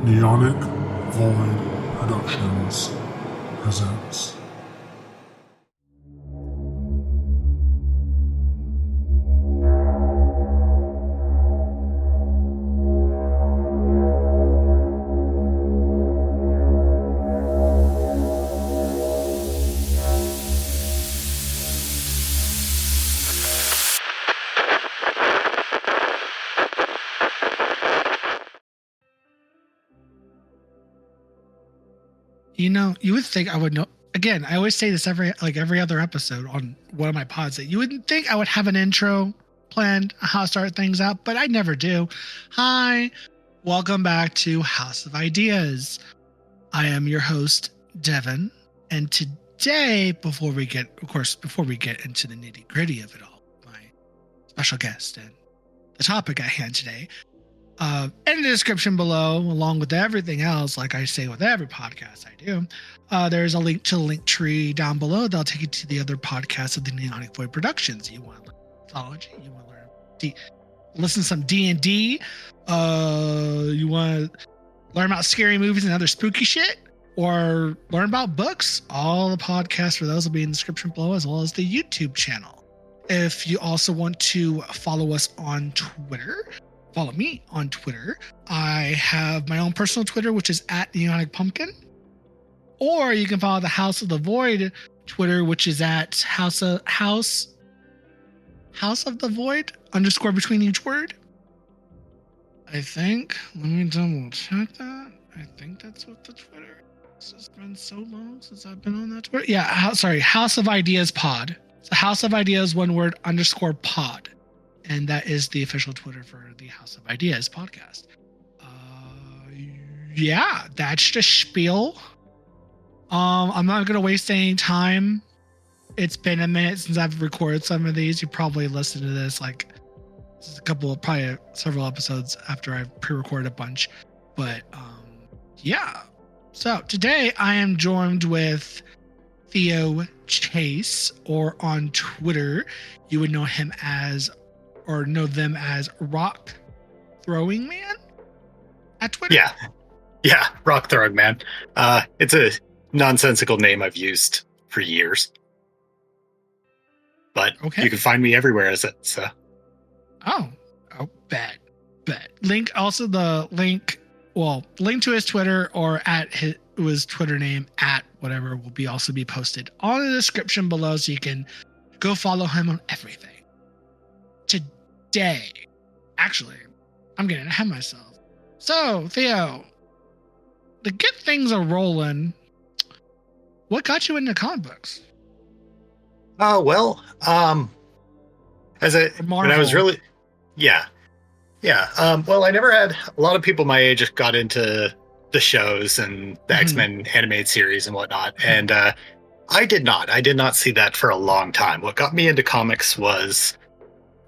Neonic Void Productions presents. You know, you would think I would know. Again, I always say this every other episode on one of my pods that you wouldn't think I would have an intro planned, how to start things out, but I never do. Hi, welcome back to House of Ideas. I am your host, Devin, and today, before we get into the nitty gritty of it all, my special guest and the topic at hand today. In the description below, along with everything else, like I say with every podcast I do, there's a link to the link tree down below that'll take you to the other podcasts of the Neonic Void Productions. You want to learn mythology, you want to listen to some D&D, you want to learn about scary movies and other spooky shit, or learn about books. All the podcasts for those will be in the description below, as well as the YouTube channel. If you also want to follow us on Twitter, follow me on Twitter. I have my own personal Twitter, which is at Neonic Pumpkin. Or you can follow the House of the Void Twitter, which is at House of the Void _ between each word. I think. Let me double check that. I think that's what the Twitter is. It's been so long since I've been on that Twitter. Yeah, House of Ideas Pod. So House of Ideas, one word, _ pod. And that is the official Twitter for the House of Ideas podcast. Yeah, that's the spiel. I'm not going to waste any time. It's been a minute since I've recorded some of these. You probably listened to this this is probably several episodes after I've pre-recorded a bunch. But yeah. So today I am joined with Theo Chase, or on Twitter, you would know him as, or know them as Rock Throwing Man at Twitter. Yeah, Rock Throwing Man. It's a nonsensical name I've used for years, but okay. You can find me everywhere as it. So. Oh, bet. Link to his Twitter or at his Twitter name at whatever will also be posted on the description below, so you can go follow him on everything. Today, actually, I'm getting ahead of myself. So, Theo, to get things a rolling, what got you into comic books? When I was really, well, I never had a lot of people my age got into the shows and the X-Men animated series and whatnot, and I did not see that for a long time. What got me into comics was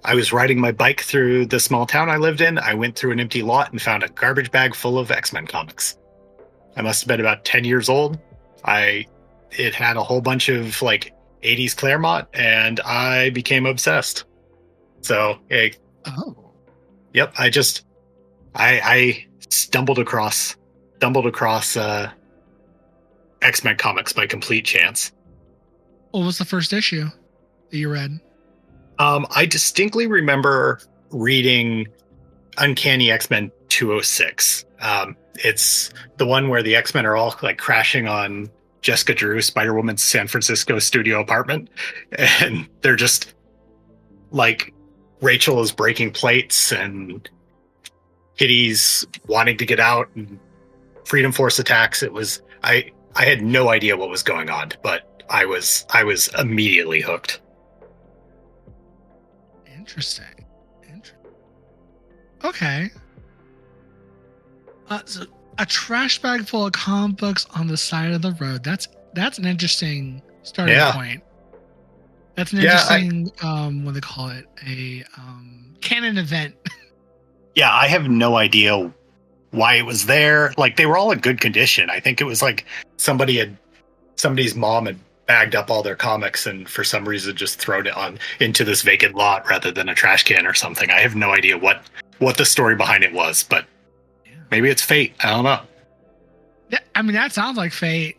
I was riding my bike through the small town I lived in. I went through an empty lot and found a garbage bag full of X-Men comics. I must have been about 10 years old. It had a whole bunch of 80s Claremont, and I became obsessed. So, yep. I stumbled across X-Men comics by complete chance. What was the first issue that you read? I distinctly remember reading Uncanny X-Men 206. It's the one where the X-Men are all crashing on Jessica Drew, Spider-Woman's San Francisco studio apartment, and they're just Rachel is breaking plates and Kitty's wanting to get out and Freedom Force attacks. It was I had no idea what was going on, but I was immediately hooked. Interesting. Okay. So a trash bag full of comic books on the side of the road. That's an interesting starting point. That's an interesting what they call it, a canon event. Yeah, I have no idea why it was there. They were all in good condition. I think it was somebody's mom had bagged up all their comics and for some reason just thrown it into this vacant lot rather than a trash can or something. I have no idea what the story behind it was, but maybe it's fate. I don't know. I mean, that sounds like fate.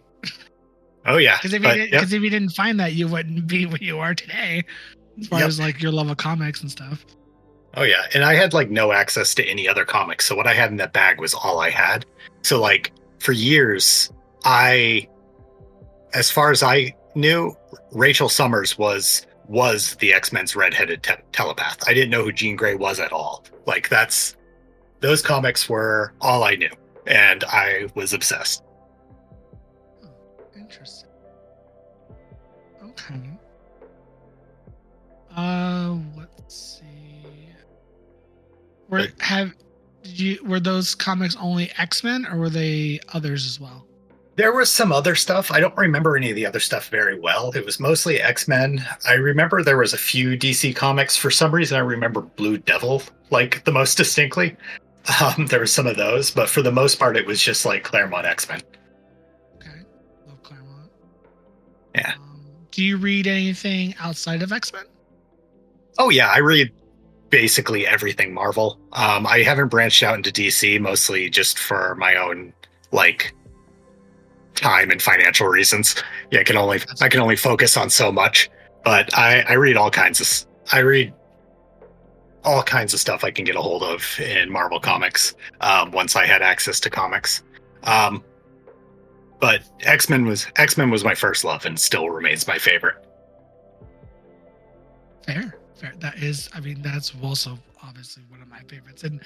Oh yeah, Because if, but, if you didn't find that, you wouldn't be what you are today, as far as like your love of comics and stuff. Oh yeah, and I had like no access to any other comics, so what I had in that bag was all I had. So like for years, as far as I knew, Rachel Summers was the X-Men's redheaded telepath. I didn't know who Jean Grey was at all. Like those comics were all I knew, and I was obsessed. Interesting. Okay. Let's see. Were those comics only X-Men, or were they others as well? There was some other stuff. I don't remember any of the other stuff very well. It was mostly X-Men. I remember there was a few DC comics. For some reason, I remember Blue Devil like the most distinctly. There were some of those, but for the most part, it was just like Claremont X-Men. Okay, love Claremont. Yeah. Do you read anything outside of X-Men? Oh yeah, I read basically everything Marvel. I haven't branched out into DC, mostly just for my own like time and financial reasons. Yeah, I can only focus on so much. But I read all kinds of stuff I can get a hold of in Marvel Comics once I had access to comics. But X-Men was my first love and still remains my favorite. Fair. That is, I mean, that's also obviously one of my favorites. And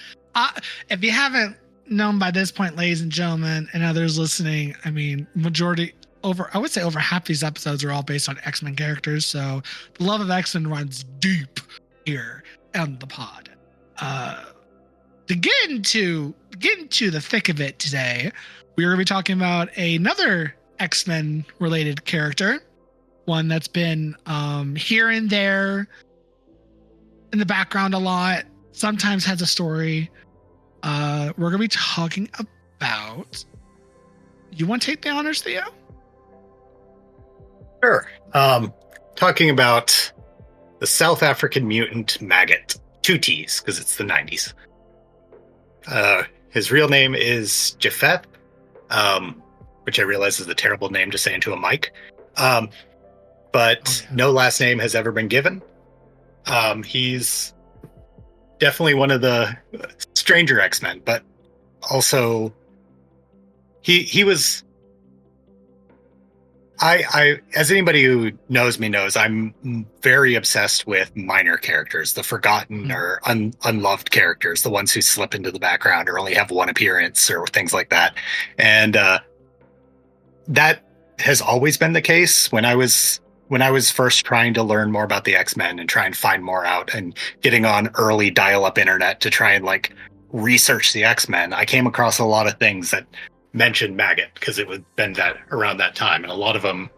if you haven't known by this point, ladies and gentlemen, and others listening, I mean, I would say over half these episodes are all based on X-Men characters. So the love of X-Men runs deep here on the pod. To get into the thick of it today, we're going to be talking about another X-Men related character, one that's been here and there in the background a lot, sometimes has a story. We're going to be talking about... You want to take the honors, Theo? Sure. Talking about the South African mutant Maggot. 2 T's, because it's the 90s. His real name is Japheth, which I realize is a terrible name to say into a mic. But no last name has ever been given. He's definitely one of the stranger X-Men, but also he was... I as anybody who knows me knows, I'm very obsessed with minor characters, the forgotten or unloved characters, the ones who slip into the background or only have one appearance or things like that. And that has always been the case. When I was first trying to learn more about the X-Men and try and find more out and getting on early dial-up internet to try and like research the X-Men, I came across a lot of things that mentioned Maggot because it would been that around that time, and a lot of them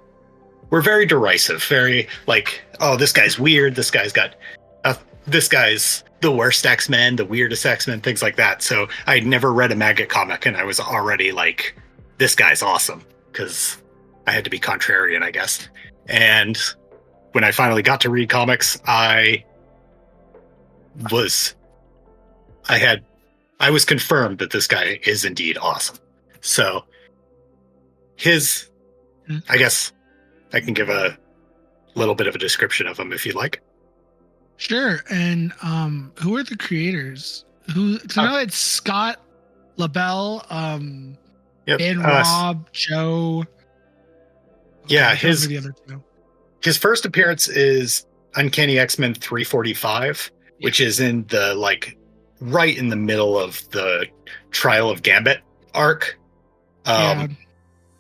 were very derisive, very like, oh, this guy's weird, this guy's the worst X-Men, the weirdest X-Men, things like that. So I'd never read a Maggot comic, and I was already like, this guy's awesome, because I had to be contrarian, I guess. And when I finally got to read comics, I was confirmed that this guy is indeed awesome. So I guess I can give a little bit of a description of him if you'd like. Sure. And who are the creators? I know it's Scott LaBelle, Yep. Ben Robb, Joe. Yeah, the other two. His first appearance is Uncanny X-Men 345, which is in the like right in the middle of the Trial of Gambit arc.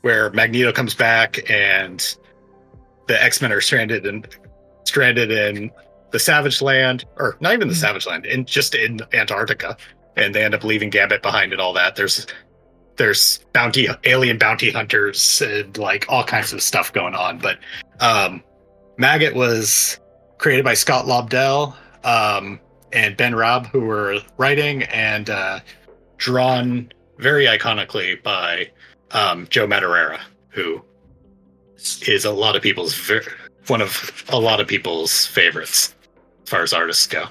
Where Magneto comes back and the X-Men are stranded in the Savage Land, or not even the Savage Land, just in Antarctica, and they end up leaving Gambit behind and all that. There's alien bounty hunters and like all kinds of stuff going on. But Maggot was created by Scott Lobdell and Ben Robb, who were writing, and drawn very iconically by Joe Madureira, who is one of a lot of people's favorites as far as artists go.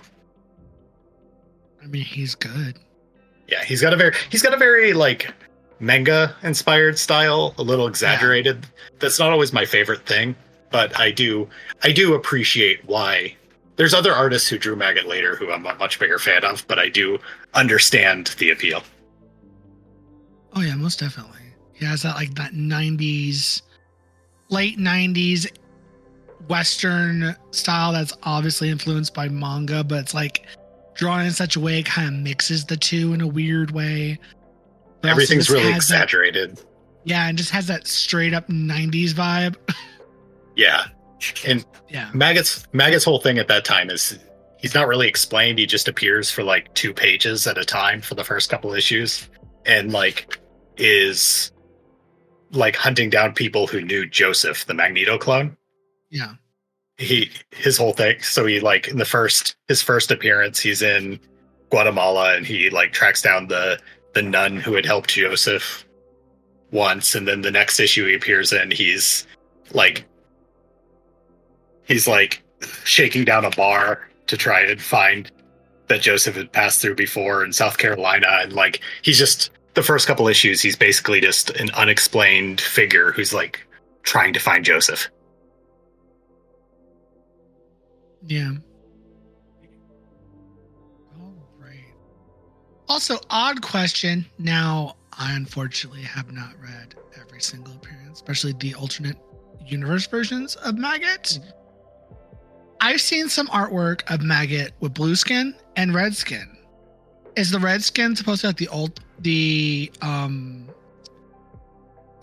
I mean, he's good. Yeah, he's got a very like manga inspired style, a little exaggerated. That's not always my favorite thing, but I do appreciate why. There's other artists who drew Maggot later who I'm a much bigger fan of, but I do understand the appeal. Oh yeah, most definitely. He has that that 90s, late 90s Western style that's obviously influenced by manga, but it's like drawn in such a way it kind of mixes the two in a weird way. But everything's really exaggerated. And just has that straight up 90s vibe. Yeah. And Maggot's whole thing at that time is he's not really explained. He just appears for 2 pages at a time for the first couple issues, and is hunting down people who knew Joseph, the Magneto clone. Yeah. His whole thing. So he in his first appearance, he's in Guatemala, and he tracks down the nun who had helped Joseph once, and then the next issue he appears in, he's shaking down a bar to try and find that Joseph had passed through before in South Carolina, and he's just, the first couple issues, he's basically just an unexplained figure who's trying to find Joseph. Yeah. All right. Also, odd question. Now, I unfortunately have not read every single appearance, especially the alternate universe versions of Maggot. I've seen some artwork of Maggot with blue skin and red skin. Is the red skin supposed to have a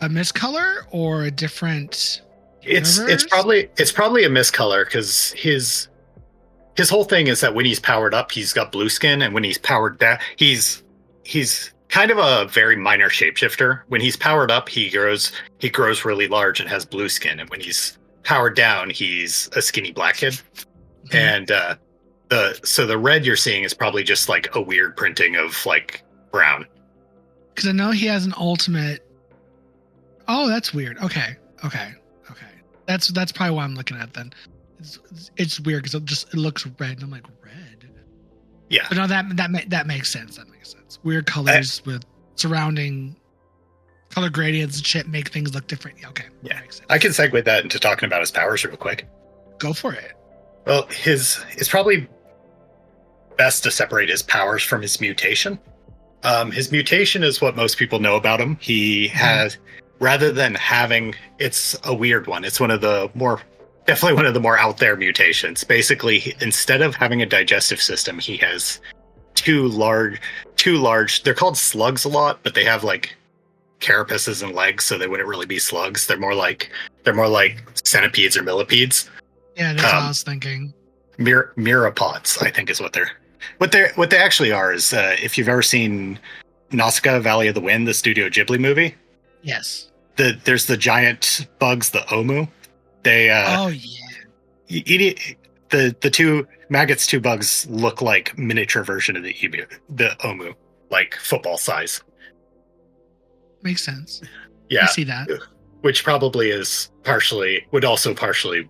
miscolor or a different universe? It's probably a miscolor, because his whole thing is that when he's powered up, he's got blue skin, and when he's powered down, he's kind of a very minor shapeshifter. When he's powered up, he grows really large and has blue skin, and when he's powered down, he's a skinny black kid. Mm-hmm. And the red you're seeing is probably just a weird printing of brown. Because I know he has an ultimate. Oh, that's weird. Okay. That's probably why I'm looking at it then. It's weird because it looks red, and I'm like, red. Yeah. But no, that makes sense. That makes sense. Weird colors with surrounding color gradients and shit make things look different. Yeah, okay. Yeah. Makes sense. I can segue that into talking about his powers real quick. Go for it. Well, it's probably best to separate his powers from his mutation. His mutation is what most people know about him. He has, rather than having, it's a weird one. It's definitely one of the more out there mutations. Basically, instead of having a digestive system, he has two large, they're called slugs a lot, but they have carapaces and legs, so they wouldn't really be slugs. They're more like centipedes or millipedes. Yeah, that's what I was thinking. Myriapods, I think, is what they actually are. Is if you've ever seen Nausicaa, Valley of the Wind, the Studio Ghibli movie. Yes. There's the giant bugs, the Omu. They oh yeah. The two Maggot's two bugs look like miniature version of the Omu, football size. Makes sense. Yeah. I see that. Which probably would also partially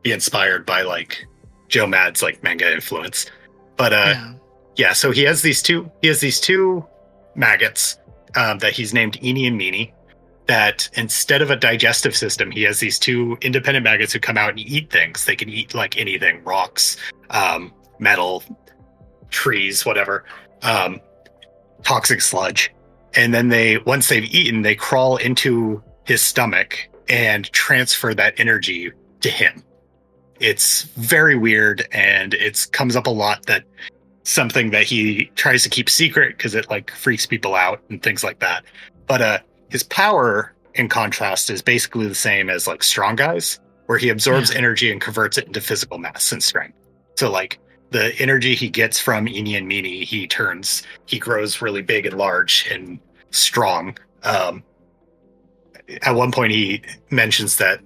be inspired by Joe Mad's manga influence. But yeah, so he has these two maggots that he's named Eenie and Meanie, that instead of a digestive system, he has these two independent maggots who come out and eat things. They can eat anything, rocks, metal, trees, whatever, toxic sludge. And then once they've eaten, they crawl into his stomach and transfer that energy to him. It's very weird, and it comes up a lot that something that he tries to keep secret because it freaks people out and things like that. But his power, in contrast, is basically the same as Strong Guy's, where he absorbs energy and converts it into physical mass and strength. So the energy he gets from Eenie and Meanie, he grows really big and large and strong. At one point he mentions that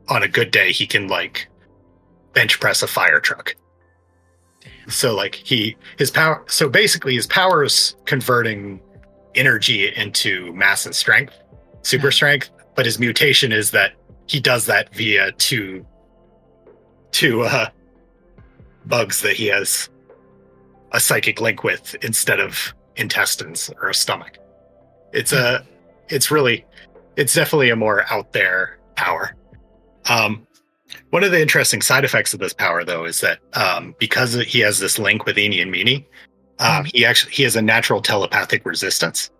on a good day he can bench press a fire truck. Damn. So his power, so basically his power is converting energy into mass and strength, super strength, but his mutation is that he does that via two bugs that he has a psychic link with instead of intestines or a stomach. It's it's definitely a more out there power. One of the interesting side effects of this power, though, is that because he has this link with Eenie and Meanie, he has a natural telepathic resistance.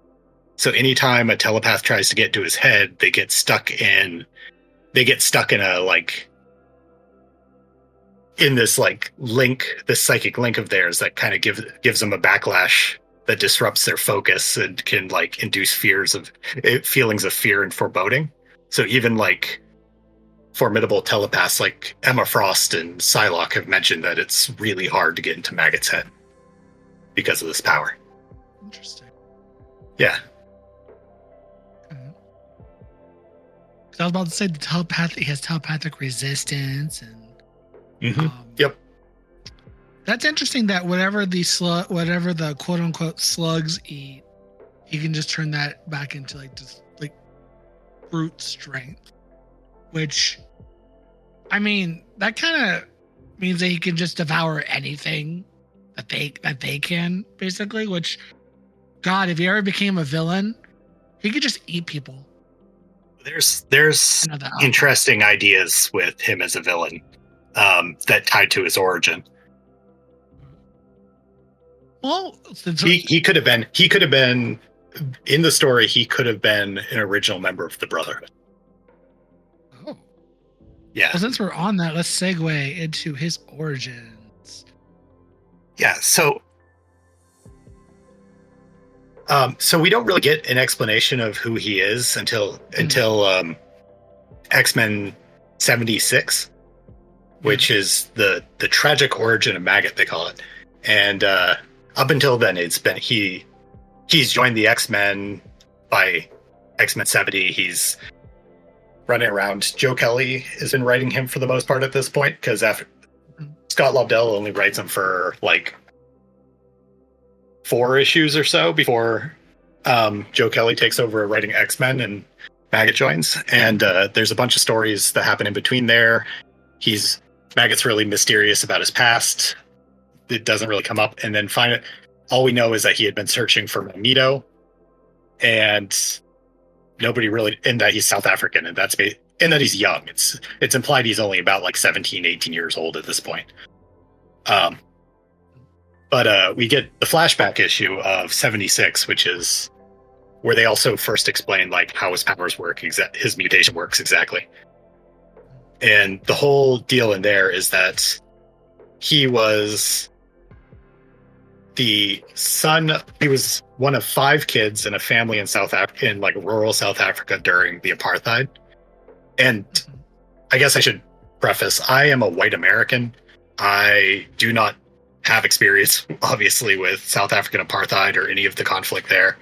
So anytime a telepath tries to get to his head, they get stuck in a like in this like link, this psychic link of theirs that kind of gives them a backlash that disrupts their focus and can like induce feelings of fear and foreboding. So even like formidable telepaths like Emma Frost and Psylocke have mentioned that it's really hard to get into Maggot's head because of this power. Interesting. Yeah. I was about to say he has telepathic resistance and Yep. That's interesting that whatever the quote unquote slugs eat, he can just turn that back into like just like brute strength. Which, I mean, that kind of means that he can just devour anything that they can, basically. Which, God, if he ever became a villain, he could just eat people. There's interesting ideas with him as a villain that tied to his origin. Well, he could have been in the story. He could have been an original member of the Brotherhood. Oh, yeah. Well, since we're on that, let's segue into his origins. Yeah. So we don't really get an explanation of who he is until X-Men 76, which is the tragic origin of Maggot, they call it. And up until then, it's been he's joined the X-Men by X-Men 70. He's running around. Joe Kelly has been writing him for the most part at this point, because after Scott Lobdell only writes him for like 4 issues or so before Joe Kelly takes over writing X-Men and Maggot joins. And there's a bunch of stories that happen in between there. Maggot's really mysterious about his past. It doesn't really come up. And then all we know is that he had been searching for Magneto, and nobody really, and that he's South African, and that he's young. It's implied he's only about like 17, 18 years old at this point. But we get the flashback issue of 76, which is where they also first explain like how his powers work, his mutation works exactly. And the whole deal in there is that he was one of 5 kids in a family in South Africa, in like rural South Africa during the apartheid. And I guess I should preface, I am a white American. I do not have experience, obviously, with South African apartheid or any of the conflict there.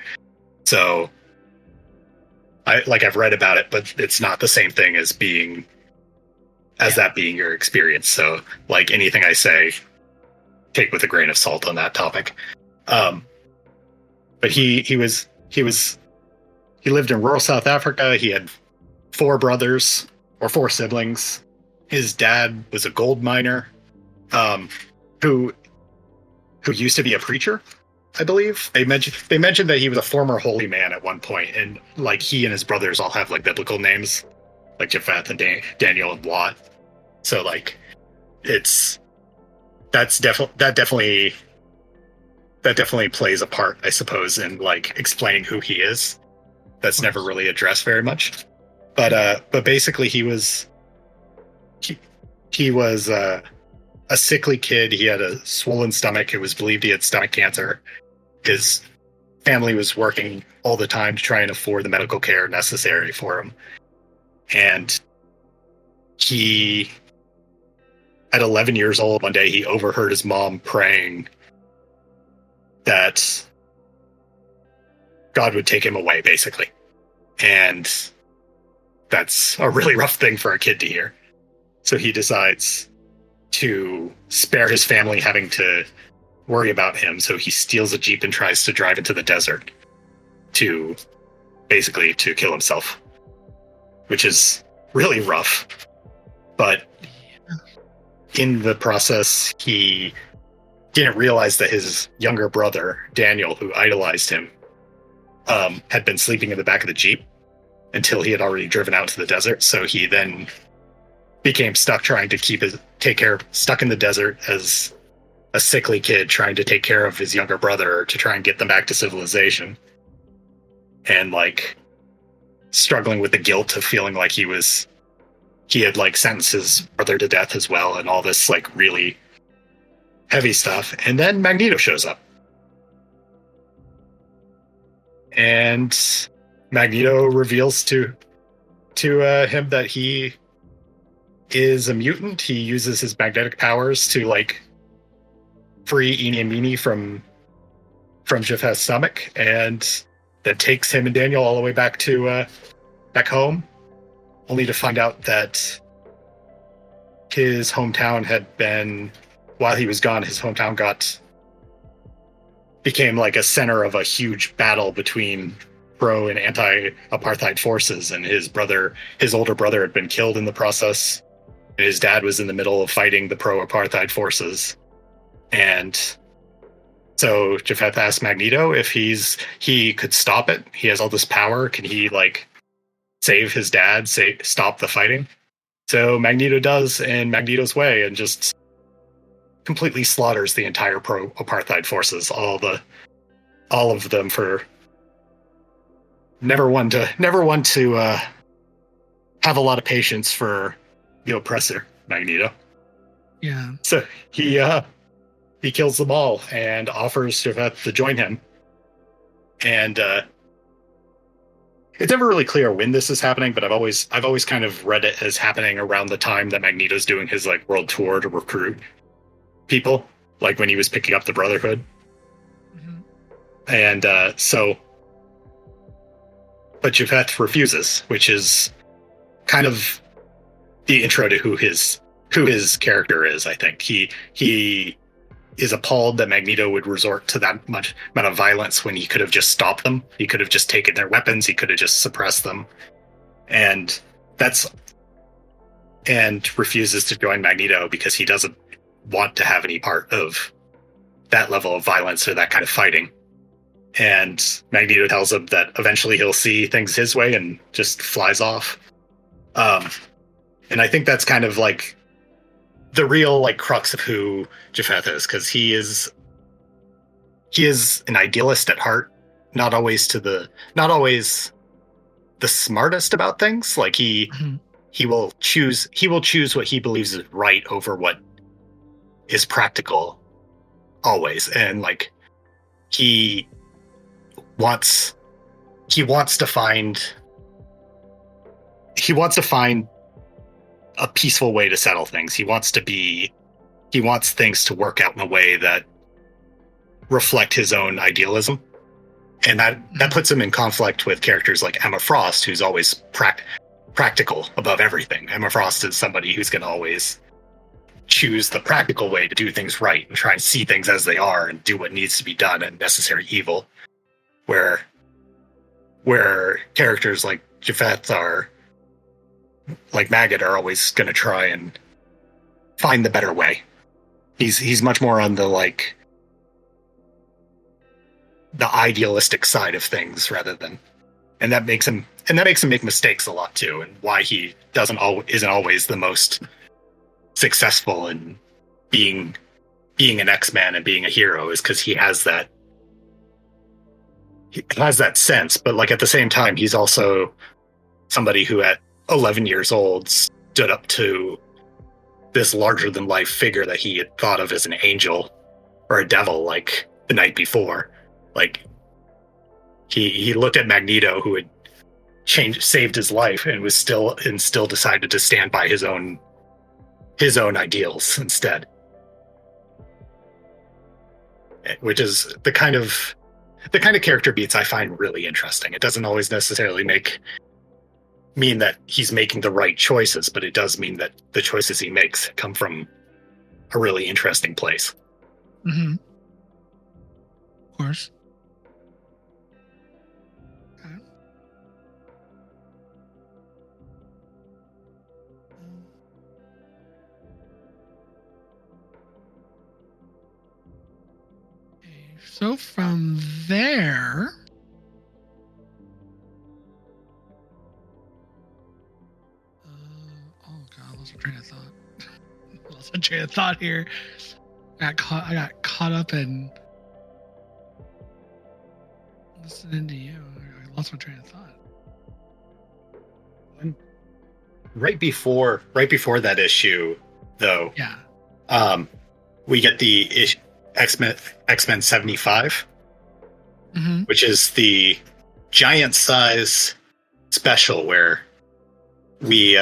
So I've read about it, but it's not the same thing as that being your experience. So like anything I say, take with a grain of salt on that topic. But he lived in rural South Africa. He had 4 brothers or 4 siblings. His dad was a gold miner, who used to be a preacher, I believe. They mentioned that he was a former holy man at one point, and like he and his brothers all have like biblical names, like Japheth and Daniel and Lot. So like that definitely plays a part, I suppose, in like explaining who he is. That's never really addressed very much. But basically he was a sickly kid. He had a swollen stomach. It was believed he had stomach cancer. His family was working all the time to try and afford the medical care necessary for him. And at 11 years old, one day he overheard his mom praying that God would take him away, basically. And that's a really rough thing for a kid to hear. So he decides to spare his family having to worry about him. So he steals a Jeep and tries to drive into the desert to kill himself, which is really rough. But in the process, he didn't realize that his younger brother, Daniel, who idolized him, had been sleeping in the back of the Jeep until he had already driven out to the desert. So he then became stuck trying to stuck in the desert as a sickly kid trying to take care of his younger brother to try and get them back to civilization. And like struggling with the guilt of feeling like he had like sentenced his brother to death as well, and all this like really heavy stuff. And then Magneto shows up. And Magneto reveals to him that he is a mutant. He uses his magnetic powers to like free Eenie and Meenie from Japheth's stomach, and that takes him and Daniel all the way back to back home, only to find out that his hometown had been, while he was gone, his hometown became like a center of a huge battle between pro and anti-apartheid forces, and his older brother had been killed in the process, and his dad was in the middle of fighting the pro-apartheid forces. And so Japheth asked Magneto if he could stop it. He has all this power. Can he like save his dad, stop the fighting? So Magneto does in Magneto's way, and just completely slaughters the entire pro-apartheid forces, all of them, for never one to have a lot of patience for the oppressor, Magneto. Yeah. So he kills them all and offers Japheth to join him. And it's never really clear when this is happening, but I've always kind of read it as happening around the time that Magneto's doing his like world tour to recruit people, like when he was picking up the Brotherhood. Mm-hmm. And but Japheth refuses, which is kind of the intro to who his character is. I think he is appalled that Magneto would resort to that much amount of violence when he could have just stopped them. He could have just taken their weapons. He could have just suppressed them, and refuses to join Magneto because he doesn't want to have any part of that level of violence or that kind of fighting. And Magneto tells him that eventually he'll see things his way and just flies off. And I think that's kind of like the real like crux of who Japheth is, because he is an idealist at heart, not always the smartest about things. Like he will choose what he believes is right over what is practical always. And like he wants to find a peaceful way to settle things. He wants things to work out in a way that reflect his own idealism. And that puts him in conflict with characters like Emma Frost, who's always practical above everything. Emma Frost is somebody who's going to always choose the practical way to do things right and try and see things as they are and do what needs to be done and necessary evil. Where characters like Japheth like Maggot are always going to try and find the better way. He's much more on the like the idealistic side of things rather than, and that makes him make mistakes a lot too, and why he isn't always the most successful in being an X-Man and being a hero is because he has that sense. But like at the same time, he's also somebody who at 11 years old stood up to this larger than life figure that he had thought of as an angel or a devil like the night before. Like he looked at Magneto, who had saved his life, and still decided to stand by his own ideals instead. Which is the kind of character beats I find really interesting. It doesn't always necessarily mean that he's making the right choices, but it does mean that the choices he makes come from a really interesting place. Mm-hmm. Of course. So from there, lost my train of thought. Lost my train of thought here. I got caught up in listening to you. I lost my train of thought. Right before that issue, though, Yeah. We get the X-Men 75, Mm-hmm. which is the giant size special where we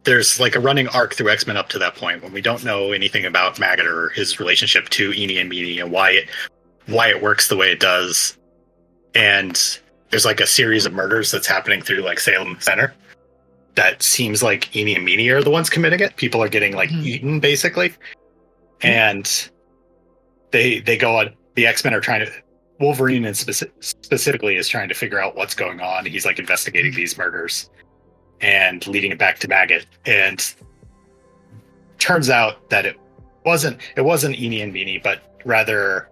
there's like a running arc through X-Men up to that point when we don't know anything about Maggot or his relationship to Eenie and Meanie and why it works the way it does. And there's like a series of murders that's happening through like Salem Center that seems like Eenie and Meanie are the ones committing it. People are getting like eaten basically. And they go on, the X-Men are trying to, Wolverine and specifically is trying to figure out what's going on. He's like investigating these murders and leading it back to Maggot. And turns out that it wasn't Eenie and Meanie, but rather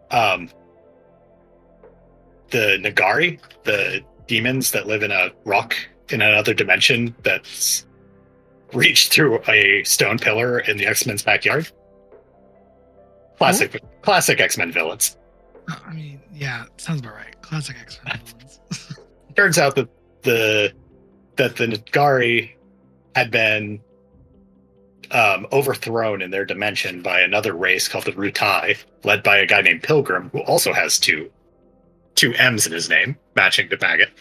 the Nagari, the demons that live in a rock in another dimension that's reached through a stone pillar in the X-Men's backyard. Classic X-Men villains. I mean, yeah, sounds about right. Classic X-Men villains. Turns out that the Nagari had been overthrown in their dimension by another race called the Rutai, led by a guy named Pilgrim, who also has two M's in his name, matching to Maggot.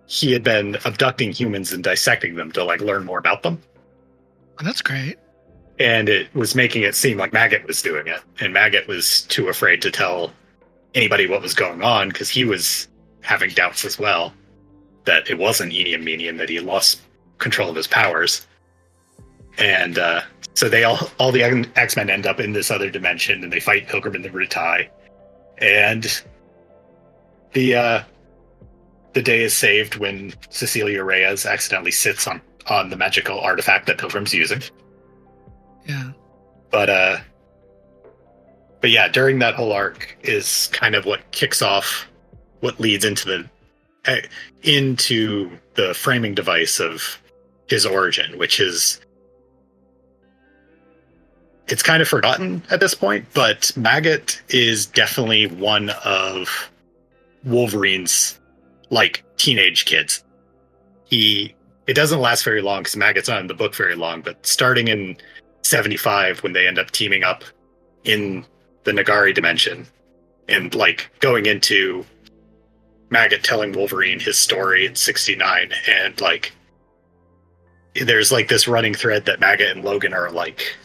He had been abducting humans and dissecting them to like learn more about them. Oh, that's great. And it was making it seem like Maggot was doing it. And Maggot was too afraid to tell anybody what was going on because he was having doubts as well that it wasn't Eenie and Meanie and that he had lost control of his powers. And so they all the X-Men end up in this other dimension and they fight Pilgrim and the Rutai. And the day is saved when Cecilia Reyes accidentally sits on the magical artifact that Pilgrim's using. Yeah. But yeah, during that whole arc is kind of what kicks off what leads into the framing device of his origin, which is it's kind of forgotten at this point, but Maggot is definitely one of Wolverine's like teenage kids. It doesn't last very long because Maggot's not in the book very long, but starting in 75 when they end up teaming up in the Nagari dimension and like going into Maggot telling Wolverine his story in 69 and like there's like this running thread that Maggot and Logan are like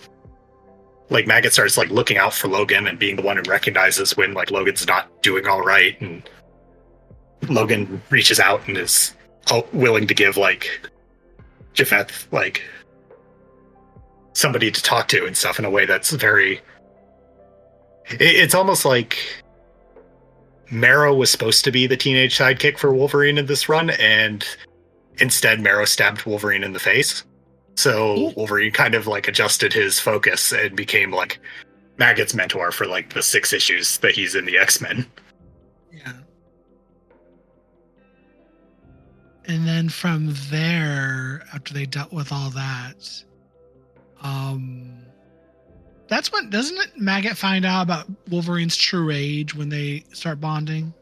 Maggot starts like looking out for Logan and being the one who recognizes when like Logan's not doing all right, and Logan reaches out and is willing to give like Japheth like somebody to talk to and stuff in a way that's very it's almost like Marrow was supposed to be the teenage sidekick for Wolverine in this run, and instead Marrow stabbed Wolverine in the face. So Wolverine kind of like adjusted his focus and became like Maggot's mentor for like the 6 issues that he's in the X-Men. Yeah. And then from there, after they dealt with all that, that's when, doesn't it Maggot find out about Wolverine's true age when they start bonding?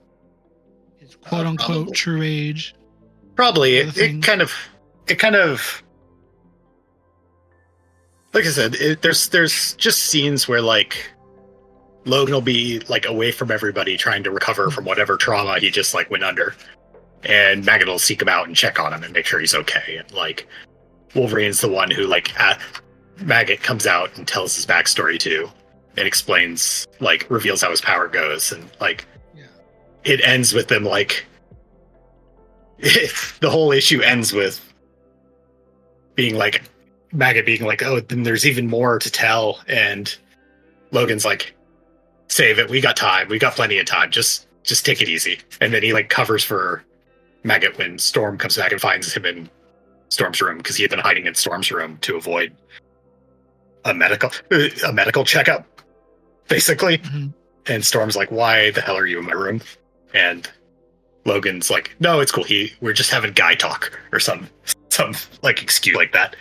His quote unquote true age. Probably. It kind of like I said, there's just scenes where like Logan will be like away from everybody trying to recover from whatever trauma he just like went under, and Maggot will seek him out and check on him and make sure he's okay. And like Wolverine's the one who like Maggot comes out and tells his backstory to and explains, like reveals how his power goes, and like it ends with them like the whole issue ends with being like Maggot being like, oh, then there's even more to tell, and Logan's like, save it, we got time, we got plenty of time, just take it easy. And then he like covers for Maggot when Storm comes back and finds him in Storm's room, because he had been hiding in Storm's room to avoid a medical checkup, basically. Mm-hmm. And Storm's like, why the hell are you in my room? And Logan's like, no, it's cool, we're just having guy talk or some some like excuse like that.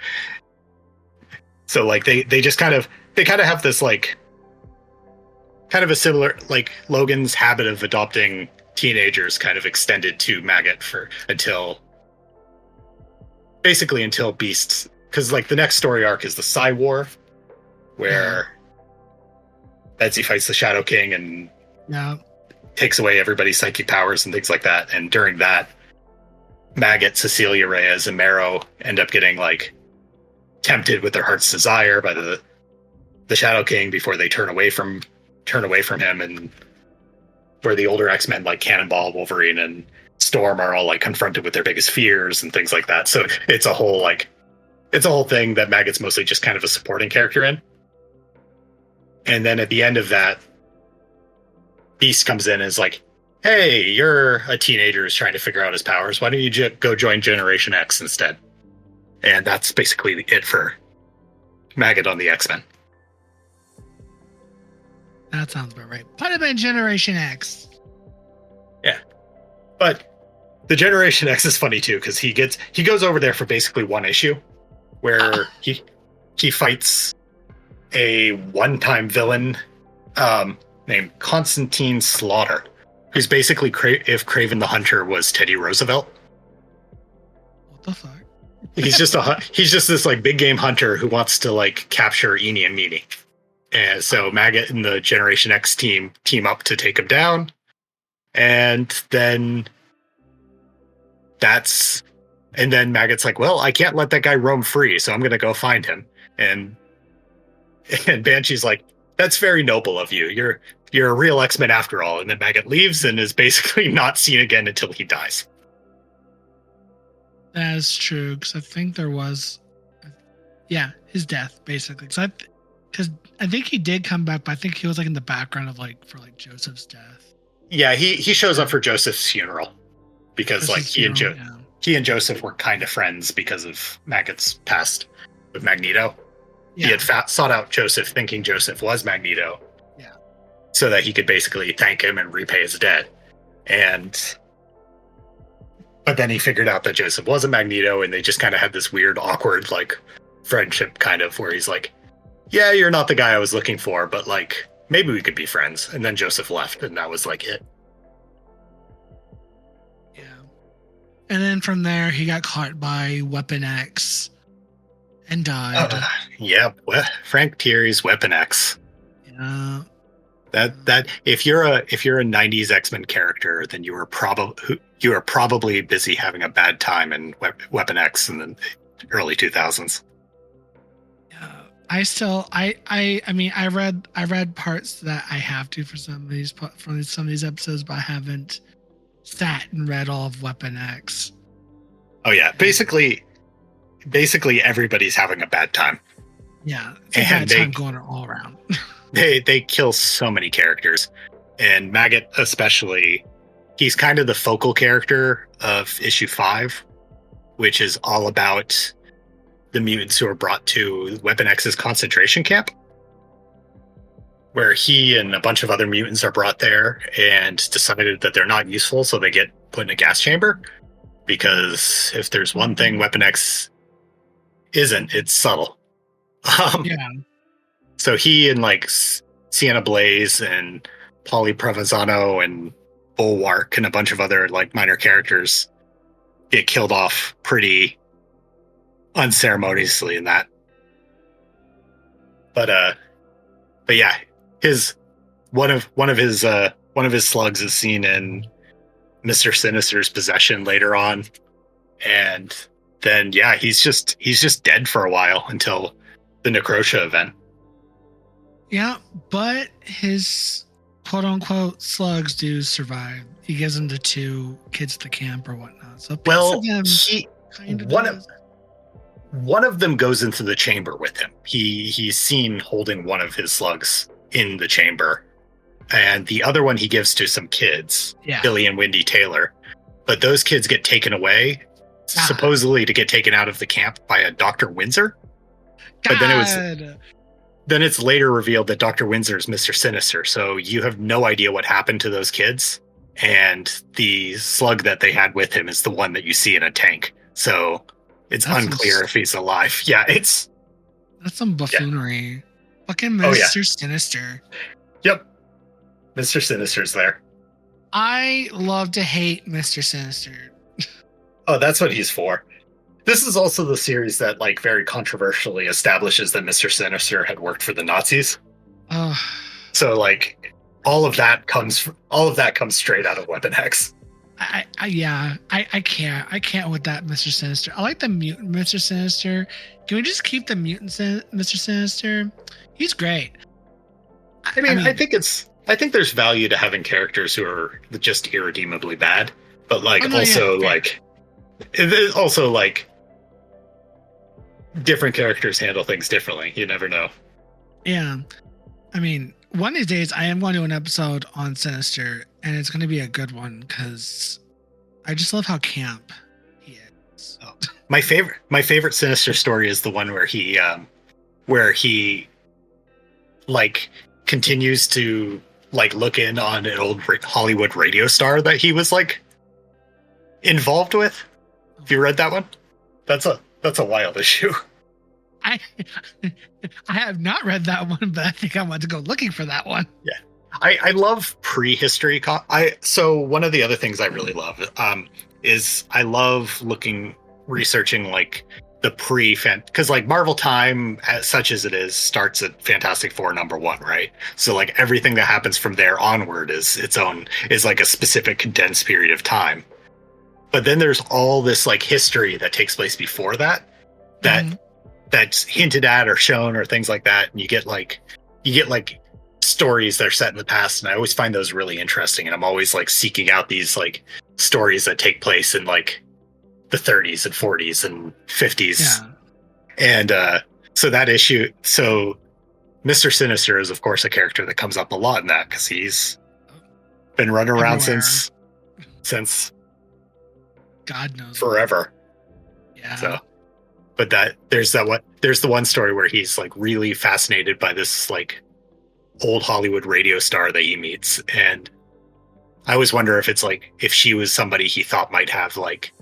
So like they just kind of have this like kind of a similar, like Logan's habit of adopting teenagers kind of extended to Maggot until Beasts, because like the next story arc is the Psy War, where Betsy fights the Shadow King and takes away everybody's psychic powers and things like that. And during that, Maggot, Cecilia Reyes, and Marrow end up getting like tempted with their heart's desire by the Shadow King before they turn away from him, and where the older X-Men like Cannonball, Wolverine, and Storm are all like confronted with their biggest fears and things like that. So it's a whole thing that Maggot's mostly just kind of a supporting character in. And then at the end of that, Beast comes in and is like, hey, you're a teenager who's trying to figure out his powers. Why don't you go join Generation X instead? And that's basically it for Maggot on the X-Men. That sounds about right. Put him in Generation X. Yeah. But the Generation X is funny too, because he goes over there for basically one issue where he fights a one-time villain named Constantine Slaughter, who's basically if Kraven the Hunter was Teddy Roosevelt. What the fuck? He's just this like big game hunter who wants to like capture Eenie and Meanie. And so Maggot and the Generation X team up to take him down. And then Maggot's like, well, I can't let that guy roam free, so I'm going to go find him. And Banshee's like, that's very noble of you. You're a real X-Men after all. And then Maggot leaves and is basically not seen again until he dies. That's true, because I think there was, his death, basically. Because I think he did come back, but I think he was like in the background of for Joseph's death. Yeah, he shows up for Joseph's funeral because he and Joseph were kind of friends because of Maggot's past with Magneto. Yeah. He had sought out Joseph thinking Joseph was Magneto. Yeah. So that he could basically thank him and repay his debt. But then he figured out that Joseph wasn't Magneto, and they just kind of had this weird, awkward, friendship kind of where he's like, yeah, you're not the guy I was looking for, but maybe we could be friends. And then Joseph left, and that was it. Yeah. And then from there, he got caught by Weapon X and died. Frank Thierry's Weapon X. Yeah. That if you're a 90s X-Men character, then you were probably busy having a bad time in Weapon X in the early 2000s. I read parts that I have to for some of these episodes, but I haven't sat and read all of Weapon X. Oh yeah, basically everybody's having a bad time. Yeah, it's a bad time going all around. They kill so many characters, and Maggot especially. He's kind of the focal character of issue 5, which is all about the mutants who are brought to Weapon X's concentration camp, where he and a bunch of other mutants are brought there and decided that they're not useful, so they get put in a gas chamber. Because if there's one thing Weapon X isn't, it's subtle. So he and Sienna Blaze and Polly Provenzano and Bulwark and a bunch of other minor characters get killed off pretty unceremoniously in that. But yeah, one of his slugs is seen in Mr. Sinister's possession later on, and then he's just dead for a while until the Necrotia event. Yeah, but his quote-unquote slugs do survive. He gives them to 2 kids at the camp or whatnot. So one of them goes into the chamber with him. He's seen holding one of his slugs in the chamber, and the other one he gives to some kids, Billy and Wendy Taylor. But those kids get taken away, supposedly to get taken out of the camp by a Dr. Windsor. But then it's later revealed that Dr. Windsor is Mr. Sinister, so you have no idea what happened to those kids. And the slug that they had with him is the one that you see in a tank. So It's That's unclear if he's alive. Yeah, it's That's some buffoonery. Fucking Oh, yeah. Mr. Sinister. Yep. Mr. Sinister's there. I love to hate Mr. Sinister. Oh, that's what he's for. This is also the series that like very controversially establishes that Mr. Sinister had worked for the Nazis. Oh, So like all of that comes straight out of Weapon X. I can't with that Mr. Sinister. I like the mutant Mr. Sinister. Can we just keep the mutant Mr. Sinister? He's great. I mean, I think there's value to having characters who are just irredeemably bad, but like also like different characters handle things differently. You never know. Yeah. I mean, one of these days I am going to do an episode on Sinister, and it's going to be a good one because I just love how camp he is. Oh. My favorite Sinister story is the one where he like continues to like look in on an old Hollywood radio star that he was like involved with. Have you read that one? That's a wild issue. I have not read that one, but I think I want to go looking for that one. Yeah. I love prehistory. So one of the other things I really love is I love researching like the because like Marvel time, as such as it is, starts at Fantastic Four #1, right? So like everything that happens from there onward is like a specific condensed period of time. But then there's all this like history that takes place before that that's hinted at or shown or things like that, and you get like stories that are set in the past, and I always find those really interesting, and I'm always like seeking out these like stories that take place in like the 30s and 40s and 50s. Yeah. And so Mr. Sinister is of course a character that comes up a lot in that because he's been running around since God knows forever. Yeah. So, but there's the one story where he's like really fascinated by this like old Hollywood radio star that he meets, and I always wonder if she was somebody he thought might have like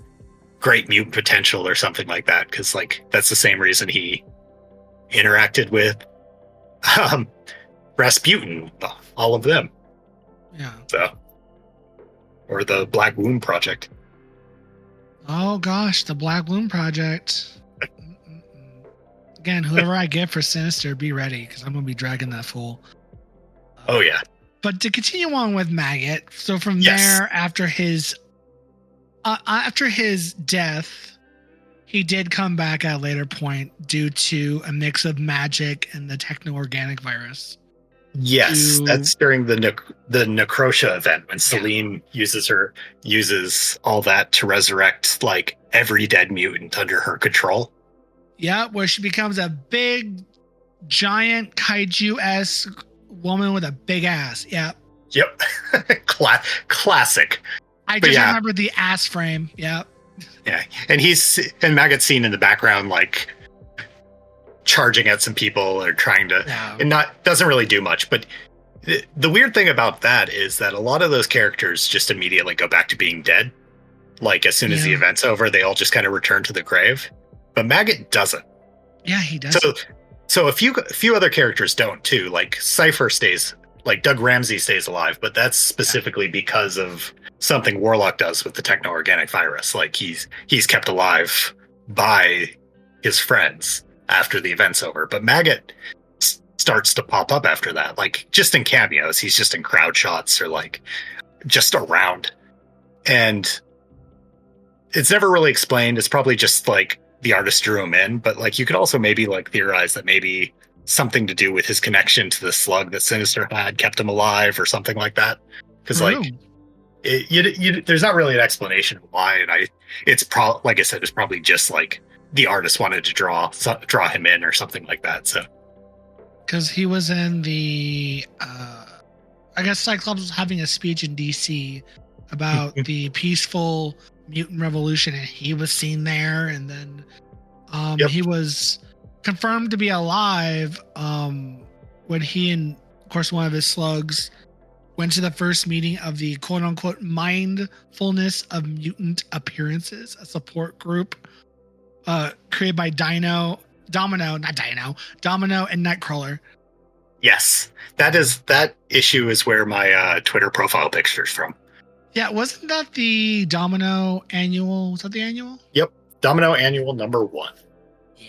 great mutant potential or something like that, because like that's the same reason he interacted with Rasputin, all of them. Yeah. So, or the Black Womb Project. Oh gosh, the Black Loom Project. Again, whoever I get for Sinister, be ready because I'm gonna be dragging that fool. Oh yeah. But to continue on with Maggot, so from Yes. there, after his death, he did come back at a later point due to a mix of magic and the techno-organic virus. Yes, that's during the Necrotia event when Yeah. Selene uses all that to resurrect like every dead mutant under her control. Yeah, where she becomes a big, giant kaiju-esque woman with a big ass. Yeah. Yep. Classic. I But just yeah. remember the ass frame. Yeah. Yeah. And Maggot's seen in the background like charging at some people or trying to Yeah. and doesn't really do much. But the weird thing about that is that a lot of those characters just immediately go back to being dead. Like as soon as the Yeah. event's over, they all just kind of return to the grave. But Maggot doesn't. Yeah, he does. So a few other characters don't too. Like Cypher stays, like Doug Ramsey stays alive, but that's specifically because of something Warlock does with the techno-organic virus. Like he's kept alive by his friends after the event's over. But Maggot starts to pop up after that, like just in cameos. He's just in crowd shots or like just around, and it's never really explained. It's probably just like the artist drew him in, but like you could also maybe like theorize that maybe something to do with his connection to the slug that Sinister had kept him alive or something like that. Because like there's not really an explanation why, and like I said, it's probably just like the artist wanted to draw him in or something like that. So because he was in the I guess Cyclops was having a speech in DC about the peaceful mutant revolution, and he was seen there, and then he was confirmed to be alive when he and of course one of his slugs went to the first meeting of the quote-unquote mindfulness of mutant appearances, a support group created by Domino, and Nightcrawler. Yes, that issue is where my Twitter profile picture's from. Yeah, wasn't that the Domino annual? Was that the annual? Yep, Domino annual #1. Yeah,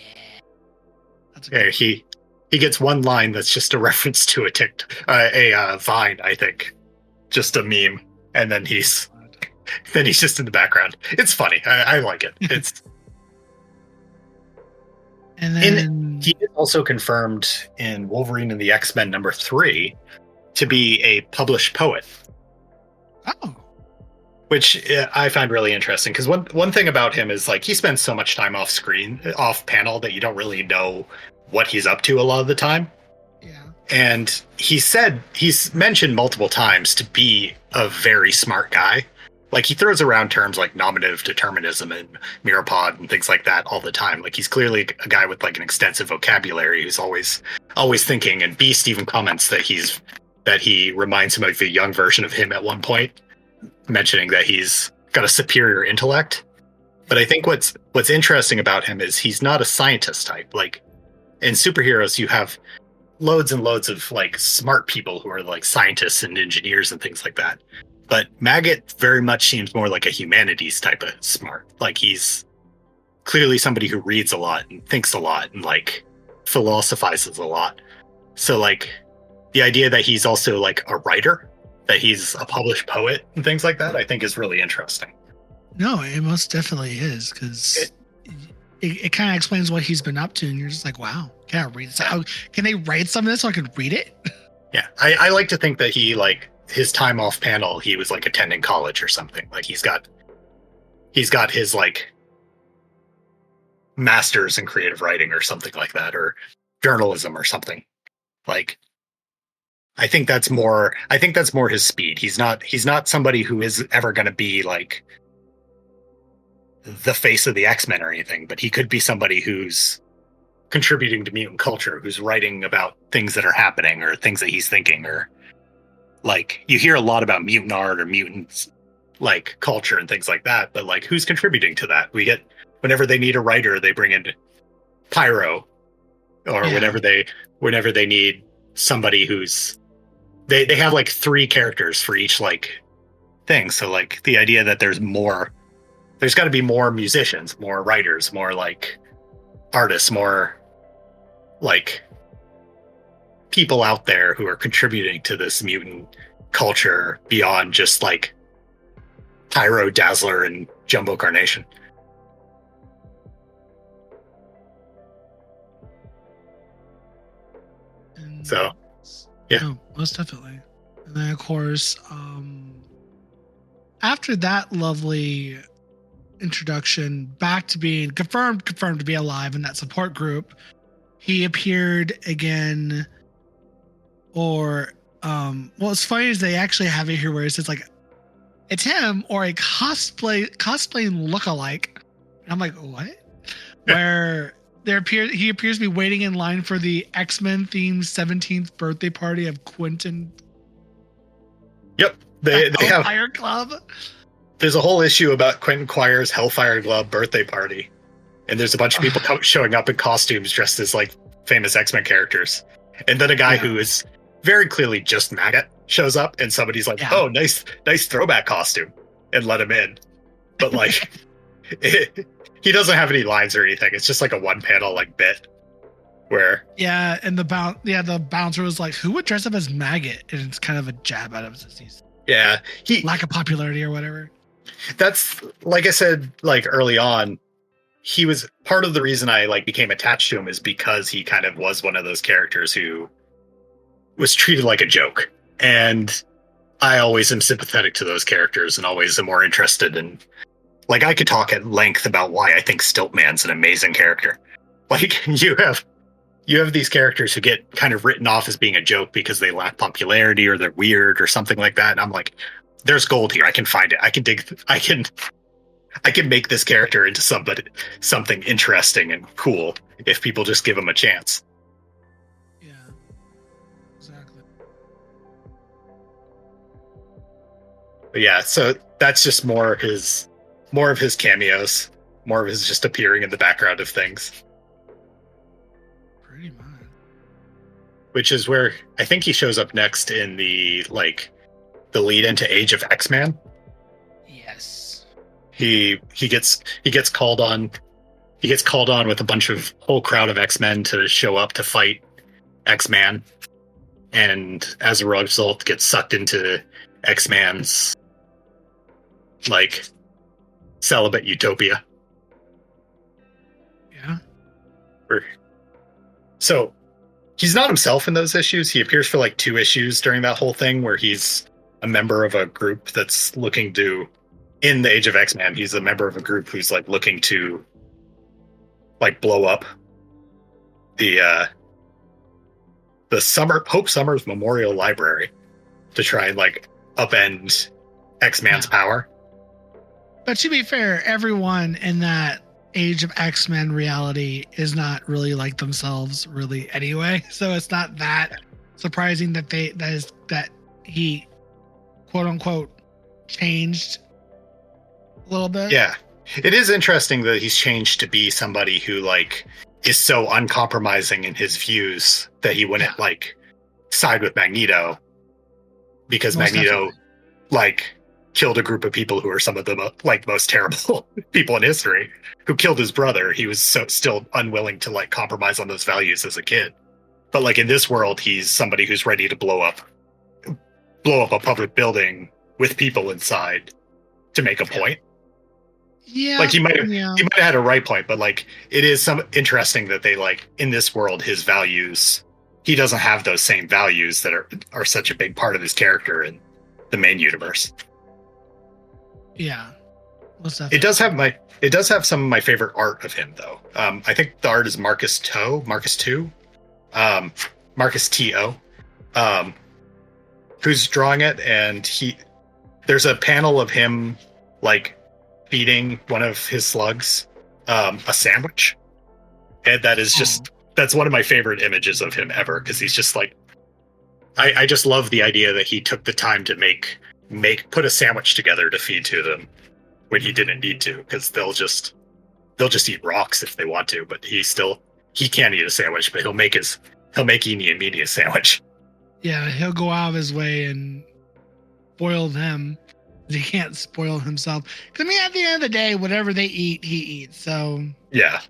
that's a he gets one line that's just a reference to a Vine, I think, just a meme, and then he's just in the background. It's funny. I like it. It's and then he is also confirmed in Wolverine and the X-Men #3 to be a published poet. Oh. Which I find really interesting, because one thing about him is like he spends so much time off panel, that you don't really know what he's up to a lot of the time. Yeah. And he's mentioned multiple times to be a very smart guy. Like he throws around terms like nominative determinism and Miropod and things like that all the time. Like he's clearly a guy with like an extensive vocabulary who's always thinking. And Beast even comments that he reminds him of a young version of him at one point, mentioning that he's got a superior intellect. But I think what's interesting about him is he's not a scientist type. Like in superheroes, you have loads and loads of like smart people who are like scientists and engineers and things like that. But Maggot very much seems more like a humanities type of smart. Like he's clearly somebody who reads a lot and thinks a lot and like philosophizes a lot. So like the idea that he's also like a writer, that he's a published poet and things like that, I think is really interesting. No, it most definitely is, because it kind of explains what he's been up to, and you're just like, wow, can I read this? Can they write some of this so I can read it? Yeah, I like to think that he, like, his time off panel, he was like attending college or something. Like he's got his like master's in creative writing or something like that, or journalism or something. Like I think that's more his speed. He's not somebody who is ever going to be like the face of the X-Men or anything, but he could be somebody who's contributing to mutant culture, who's writing about things that are happening or things that he's thinking, or like you hear a lot about mutant art or mutants like culture and things like that, but like who's contributing to that? We get, whenever they need a writer, they bring in Pyro, or whenever they need somebody who's they have like 3 characters for each like thing. So like the idea that there's got to be more musicians, more writers, more like artists, more like people out there who are contributing to this mutant culture beyond just like Pyro, Dazzler, and Jumbo Carnation. So, yeah. No, most definitely. And then, of course, after that lovely introduction, back to being confirmed to be alive in that support group, he appeared again. Or, what's funny is they actually have it here where it says like, it's him or a cosplaying lookalike. And I'm like, what? Where he appears to be waiting in line for the X-Men themed 17th birthday party of Quentin. Yep, they have Hellfire Club. There's a whole issue about Quentin Quire's Hellfire Club birthday party, and there's a bunch of people showing up in costumes dressed as like famous X-Men characters, and then a guy who is very clearly just Maggot shows up, and somebody's like, "Oh, nice throwback costume," and let him in, but like. He doesn't have any lines or anything. It's just like a one panel like bit where and the bouncer was like, who would dress up as Maggot? And it's kind of a jab at him since he's lack of popularity or whatever. That's, like I said, like early on, he was part of the reason I like became attached to him is because he kind of was one of those characters who was treated like a joke. And I always am sympathetic to those characters and always am more interested in. Like, I could talk at length about why I think Stiltman's an amazing character. Like, you have these characters who get kind of written off as being a joke because they lack popularity or they're weird or something like that. And I'm like, there's gold here. I can find it. I can make this character into something interesting and cool if people just give him a chance. Yeah, exactly. But yeah, so that's just more of his cameos, More of his just appearing in the background of things. Pretty much. Which is where I think he shows up next in the lead into Age of X-Man. Yes. He gets called on. He gets called on with a whole crowd of X-Men to show up to fight X-Man, and as a result, gets sucked into X-Man's celibate utopia. Yeah. So he's not himself in those issues. He appears for 2 issues during that whole thing where he's a member of a group that's looking to, in the Age of X-Men, he's a member of a group who's looking to blow up the Hope Summers Memorial Library to try and upend X-Man's power. But to be fair, everyone in that Age of X-Men reality is not really like themselves really anyway. So it's not that surprising that he quote unquote changed a little bit. Yeah. It is interesting that he's changed to be somebody who is so uncompromising in his views that he wouldn't side with Magneto, because Most Magneto killed a group of people who are some of the most terrible people in history, who killed his brother. He was still unwilling to compromise on those values as a kid. But in this world, he's somebody who's ready to blow up a public building with people inside to make a point. Yeah. He might have had a right point, but it is interesting that they in this world, his values, he doesn't have those same values that are such a big part of his character in the main universe. Yeah. It does have some of my favorite art of him, though. I think the art is Marcus T.O., who's drawing it, and there's a panel of him feeding one of his slugs a sandwich, and that is that's one of my favorite images of him ever, because he's just I just love the idea that he took the time to put a sandwich together to feed to them when he didn't need to, because they'll just eat rocks if they want to, but he can't eat a sandwich, but he'll make Eenie and Meanie a sandwich. Yeah, he'll go out of his way and spoil them. He can't spoil himself. Because at the end of the day, whatever they eat, he eats. So yeah.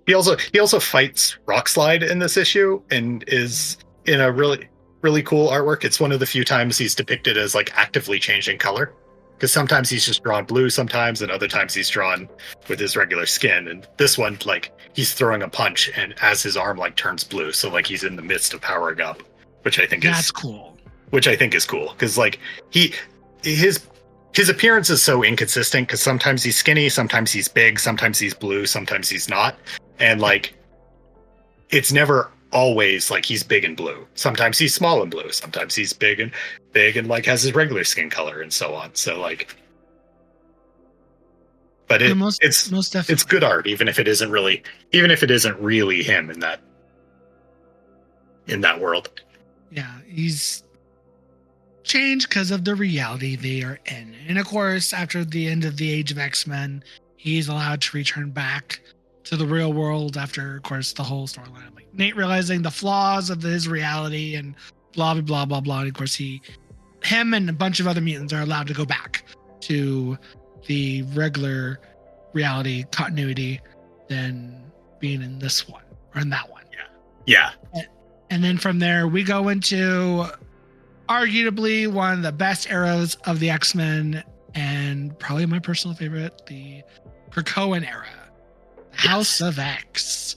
He also fights Rockslide in this issue, and is in a really, really cool artwork. It's one of the few times he's depicted as actively changing color, because sometimes he's just drawn blue sometimes, and other times he's drawn with his regular skin. And this one, he's throwing a punch, and as his arm turns blue, so he's in the midst of powering up, which I think that's cool. Which I think is cool, because his appearance is so inconsistent, because sometimes he's skinny, sometimes he's big, sometimes he's blue, sometimes he's not, and it's never always he's big and blue. Sometimes he's small and blue, sometimes he's big and has his regular skin color, and so on. So but it's definitely, it's good art, even if it isn't really him in that world. Yeah, he's changed because of the reality they are in. And of course, after the end of the Age of X-Men, he's allowed to return back to the real world after, of course, the whole storyline. Nate realizing the flaws of his reality and blah, blah, blah, blah, blah. And of course, him and a bunch of other mutants are allowed to go back to the regular reality continuity than being in this one or in that one. Yeah. And then from there, we go into arguably one of the best eras of the X-Men, and probably my personal favorite, the Krakoan era, House of X.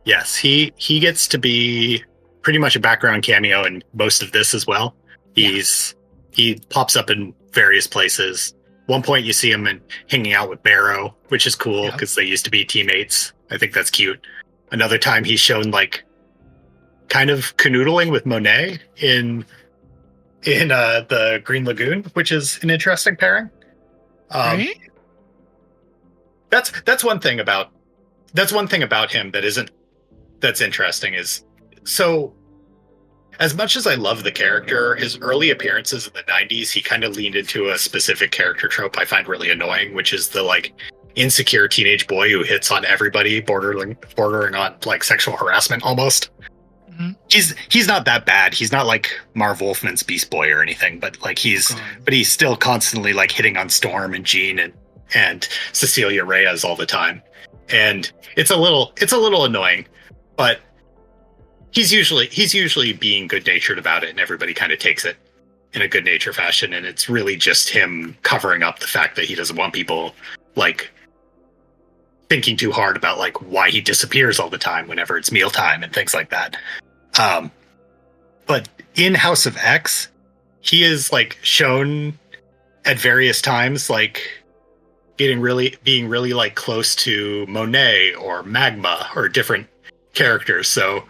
Yes, he gets to be pretty much a background cameo in most of this as well. He pops up in various places. One point you see him hanging out with Barrow, which is cool because they used to be teammates. I think that's cute. Another time he's shown kind of canoodling with Monet in the Green Lagoon, which is an interesting pairing. Right? That's one thing about him that's interesting is, so as much as I love the character, his early appearances in the 90s, he kind of leaned into a specific character trope I find really annoying, which is the insecure teenage boy who hits on everybody, bordering on like sexual harassment almost. Mhm. He's not that bad. He's not like Marv Wolfman's Beast Boy or anything, but like he's still constantly like hitting on Storm and Jean and Cecilia Reyes all the time. And it's a little annoying, but he's usually being good natured about it, and everybody kind of takes it in a good nature fashion. And it's really just him covering up the fact that he doesn't want people like thinking too hard about like why he disappears all the time whenever it's mealtime and things like that. But in House of X, he is like shown at various times like being really like close to Monet or Magma or different characters. So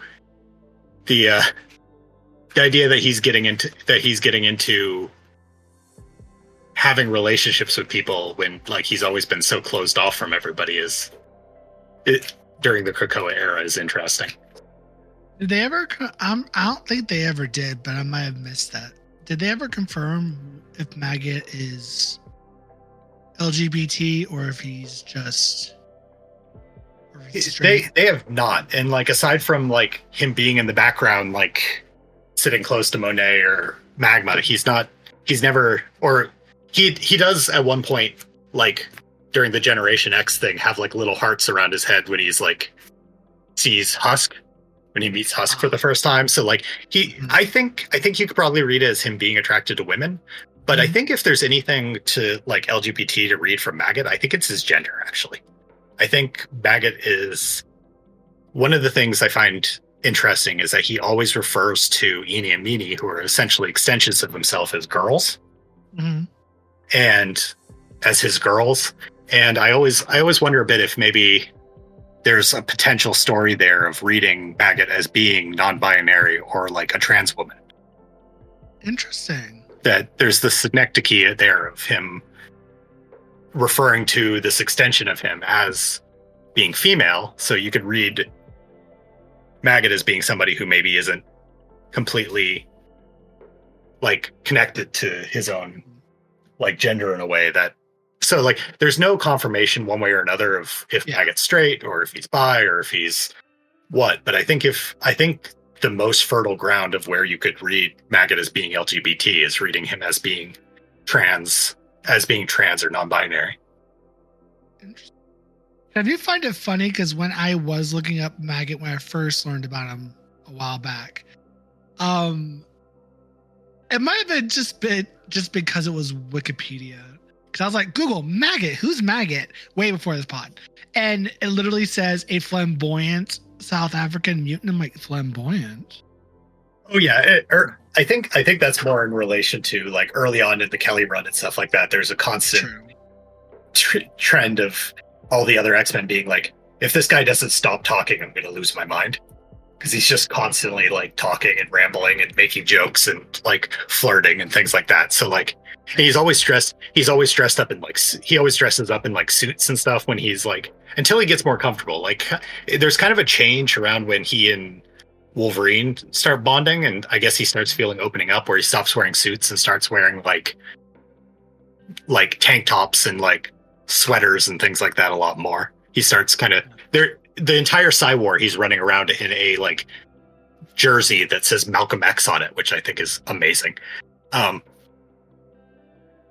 the idea that he's getting into having relationships with people when like he's always been so closed off from everybody during the Krakoa era is interesting. Did they ever? I don't think they ever did, but I might have missed that. Did they ever confirm if Maggot is LGBT or if he's just? They have not, and like aside from like him being in the background, like sitting close to Monet or Magma, he does at one point, like during the Generation X thing, have like little hearts around his head when he's like sees Husk. When he meets Husk for the first time. So like I think you could probably read it as him being attracted to women. But I think if there's anything to like LGBT to read from Maggot, I think it's his gender, actually. I think Maggot is one of the things I find interesting is that he always refers to Eenie and Meanie, who are essentially extensions of himself, as girls. Mm-hmm. And as his girls. And I always wonder a bit if maybe there's a potential story there of reading Maggot as being non-binary or like a trans woman. Interesting. That there's the synecdoche there of him referring to this extension of him as being female. So you could read Maggot as being somebody who maybe isn't completely like connected to his own like gender in a way that. So like there's no confirmation one way or another of if Maggot's straight or if he's bi or if he's what. But I think the most fertile ground of where you could read Maggot as being LGBT is reading him as being trans or non-binary. Interesting. I do find it funny because when I was looking up Maggot when I first learned about him a while back, it might have been just because it was Wikipedia. Because I was like, Google Maggot, who's Maggot? Way before this pod. And it literally says a flamboyant South African mutant. I'm like, flamboyant? Oh yeah, I think that's more in relation to like early on in the Kelly run and stuff like that. There's a constant trend of all the other X-Men being like, if this guy doesn't stop talking, I'm going to lose my mind. Because he's just constantly like talking and rambling and making jokes and like flirting and things like that. So like, and he always dresses up in like suits and stuff when he's like, until he gets more comfortable. Like there's kind of a change around when he and Wolverine start bonding, and I guess he starts feeling opening up where he stops wearing suits and starts wearing like tank tops and like sweaters and things like that a lot more. He starts kind of the entire Psy-War, he's running around in a like jersey that says Malcolm X on it, which I think is amazing.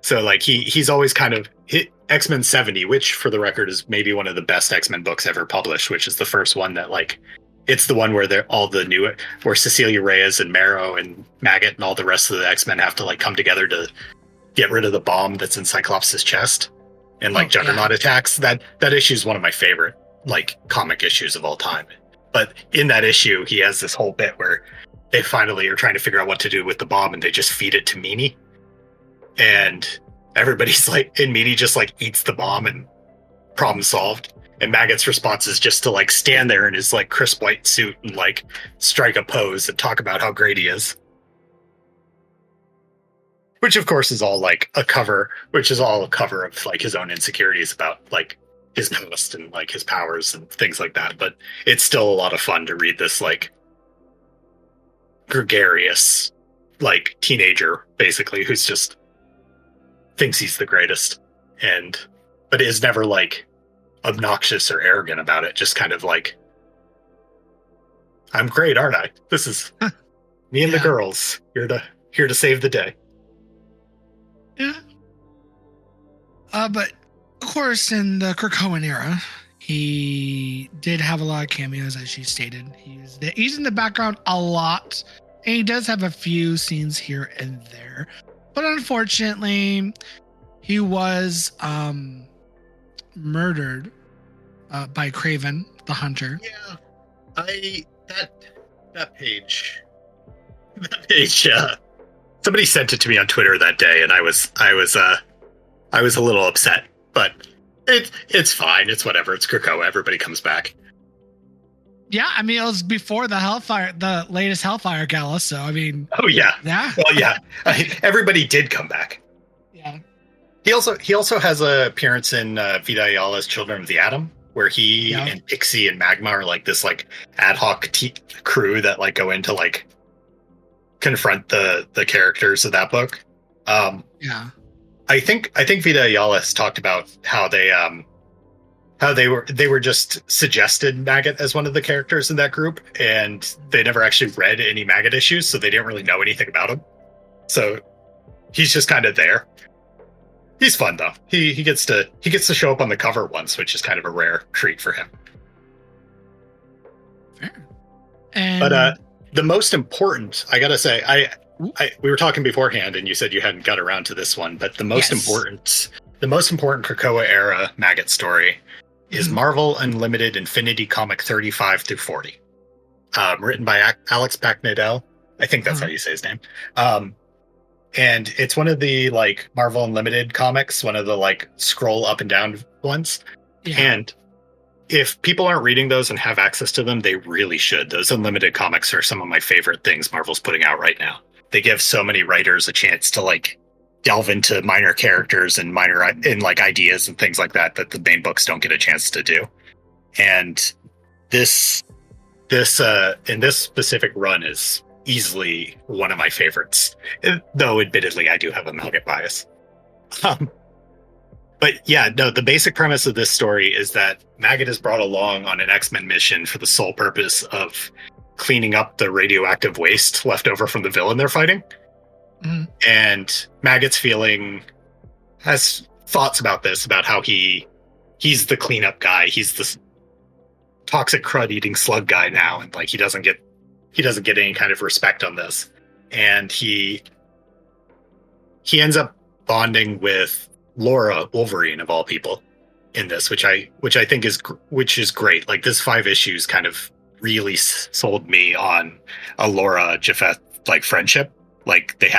So like he's always kind of hit X-Men 70, which for the record is maybe one of the best X-Men books ever published, which is the first one that like, it's the one where where Cecilia Reyes and Marrow and Maggot and all the rest of the X-Men have to like come together to get rid of the bomb that's in Cyclops' chest and like Juggernaut attacks. That issue is one of my favorite like comic issues of all time. But in that issue, he has this whole bit where they finally are trying to figure out what to do with the bomb and they just feed it to Meanie. And everybody's like, and Meanie just like eats the bomb and problem solved. And Maggot's response is just to like stand there in his like crisp white suit and like strike a pose and talk about how great he is. Which of course is all like a cover of like his own insecurities about like his past and like his powers and things like that. But it's still a lot of fun to read this like gregarious like teenager basically who's just thinks he's the greatest but is never like obnoxious or arrogant about it. Just kind of like, I'm great, aren't I? This is me and the girls here to save the day. Yeah. But of course, in the Krakoan era, he did have a lot of cameos, as she stated. He's in the background a lot, and he does have a few scenes here and there. But unfortunately, he was murdered by Craven, the hunter. Yeah, that page. Somebody sent it to me on Twitter that day, and I was a little upset, but it's fine. It's whatever. It's Krakoa. Everybody comes back. Yeah, I mean, it was before the latest Hellfire Gala, so I mean. Oh yeah. Yeah. Well, yeah. Everybody did come back. Yeah. He also has a appearance in Vida Ayala's Children of the Atom, where he and Pixie and Magma are like this like ad hoc crew that like go in to like confront the characters of that book. Yeah. I think Vida Ayala has talked about how they were just suggested Maggot as one of the characters in that group, and they never actually read any Maggot issues, so they didn't really know anything about him. So he's just kind of there. He's fun though. He gets to show up on the cover once, which is kind of a rare treat for him. Fair. And But the most important, I gotta say, we were talking beforehand, and you said you hadn't got around to this one, but the most important Krakoa era Maggot story is Marvel Unlimited Infinity Comic 35 through 40, written by Alex Paknadel. I think that's how you say his name. And it's one of the like Marvel Unlimited comics, one of the like scroll up and down ones. Yeah. And if people aren't reading those and have access to them, they really should. Those Unlimited comics are some of my favorite things Marvel's putting out right now. They give so many writers a chance to like delve into minor characters and like ideas and things like that the main books don't get a chance to do. And this in this specific run is easily one of my favorites, though admittedly I do have a Maggot bias. But yeah, no, the basic premise of this story is that Maggot is brought along on an X-Men mission for the sole purpose of cleaning up the radioactive waste left over from the villain they're fighting. And Maggot's has thoughts about this, about how he's the cleanup guy. He's the toxic crud eating slug guy now, and like he doesn't get any kind of respect on this. And he ends up bonding with Laura Wolverine of all people in this, which I think is great. Like this 5 issues kind of really sold me on a Laura Japheth like friendship. Like they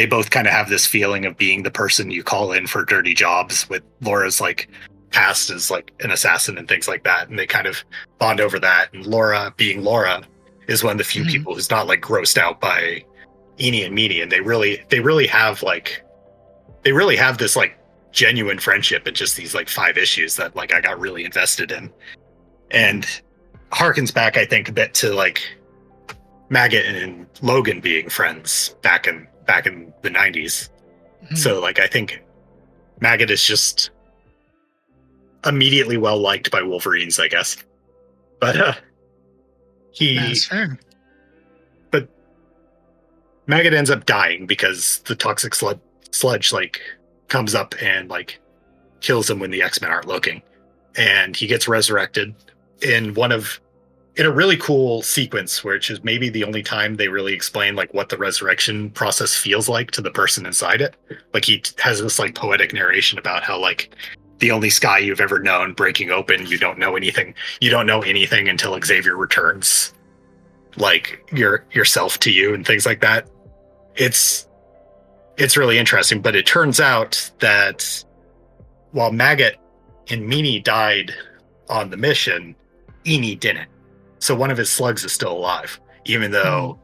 both kind of have this feeling of being the person you call in for dirty jobs, with Laura's like past as like an assassin and things like that, and they kind of bond over that. And Laura, being Laura, is one of the few people who's not like grossed out by eeny and meeny, and they really have this like genuine friendship in just these like 5 issues that like I got really invested in, and harkens back I think a bit to like Maggot and Logan being friends back in the 90s. So like I think Maggot is just immediately well liked by Wolverines, I guess. But that's fair. But Maggot ends up dying because the toxic sludge like comes up and like kills him when the X-Men aren't looking, and he gets resurrected in a really cool sequence, which is maybe the only time they really explain like what the resurrection process feels like to the person inside it. Like he has this like poetic narration about how like the only sky you've ever known breaking open, you don't know anything until Xavier returns like yourself to you and things like that. It's really interesting, but it turns out that while Maggot and Meanie died on the mission, Eni didn't. So one of his slugs is still alive, even though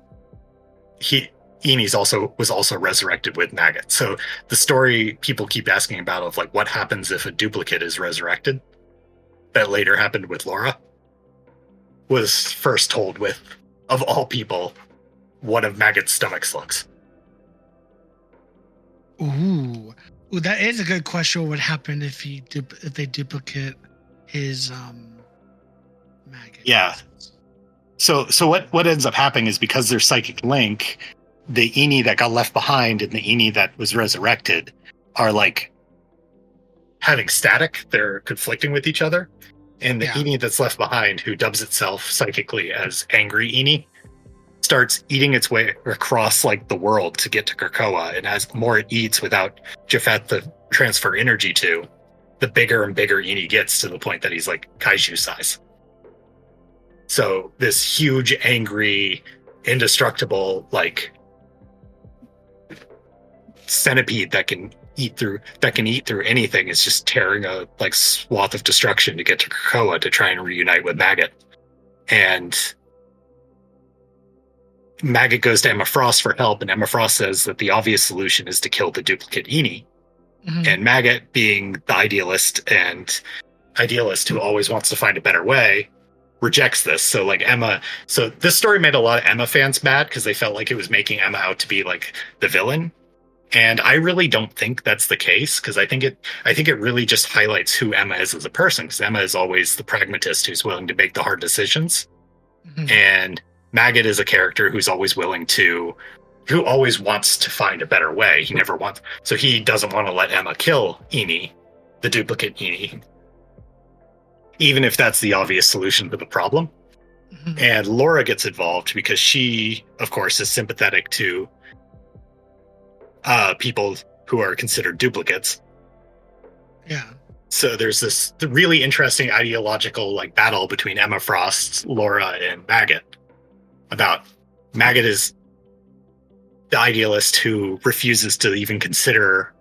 Eni's was also resurrected with Maggot. So the story people keep asking about of like what happens if a duplicate is resurrected, that later happened with Laura, was first told with, of all people, one of Maggot's stomach slugs. Ooh, Ooh, that is a good question. What would happen if if they duplicate his maggot? Yeah. So what ends up happening is because their psychic link, the Ini that got left behind and the Ini that was resurrected are like having static. They're conflicting with each other. And the Ini that's left behind, who dubs itself psychically as Angry Ini, starts eating its way across like the world to get to Krakoa. And as more it eats without Japhet to transfer energy to, the bigger and bigger Ini gets, to the point that he's like kaiju size. So this huge, angry, indestructible, like centipede that can eat through anything is just tearing a like swath of destruction to get to Krakoa to try and reunite with Maggot. And Maggot goes to Emma Frost for help, and Emma Frost says that the obvious solution is to kill the duplicate Ini. Mm-hmm. And Maggot, being the idealist who always wants to find a better way, rejects this. So like so this story made a lot of Emma fans mad because they felt like it was making Emma out to be like the villain. And I really don't think that's the case, because I think it really just highlights who Emma is as a person, because Emma is always the pragmatist who's willing to make the hard decisions. Mm-hmm. And Maggot is a character who's always who always wants to find a better way. So he doesn't want to let Emma kill Ini, the duplicate Ini, even if that's the obvious solution to the problem. Mm-hmm. And Laura gets involved because she, of course, is sympathetic to people who are considered duplicates. Yeah. So there's this really interesting ideological like battle between Emma Frost, Laura, and Maggot. About Maggot is the idealist who refuses to even consider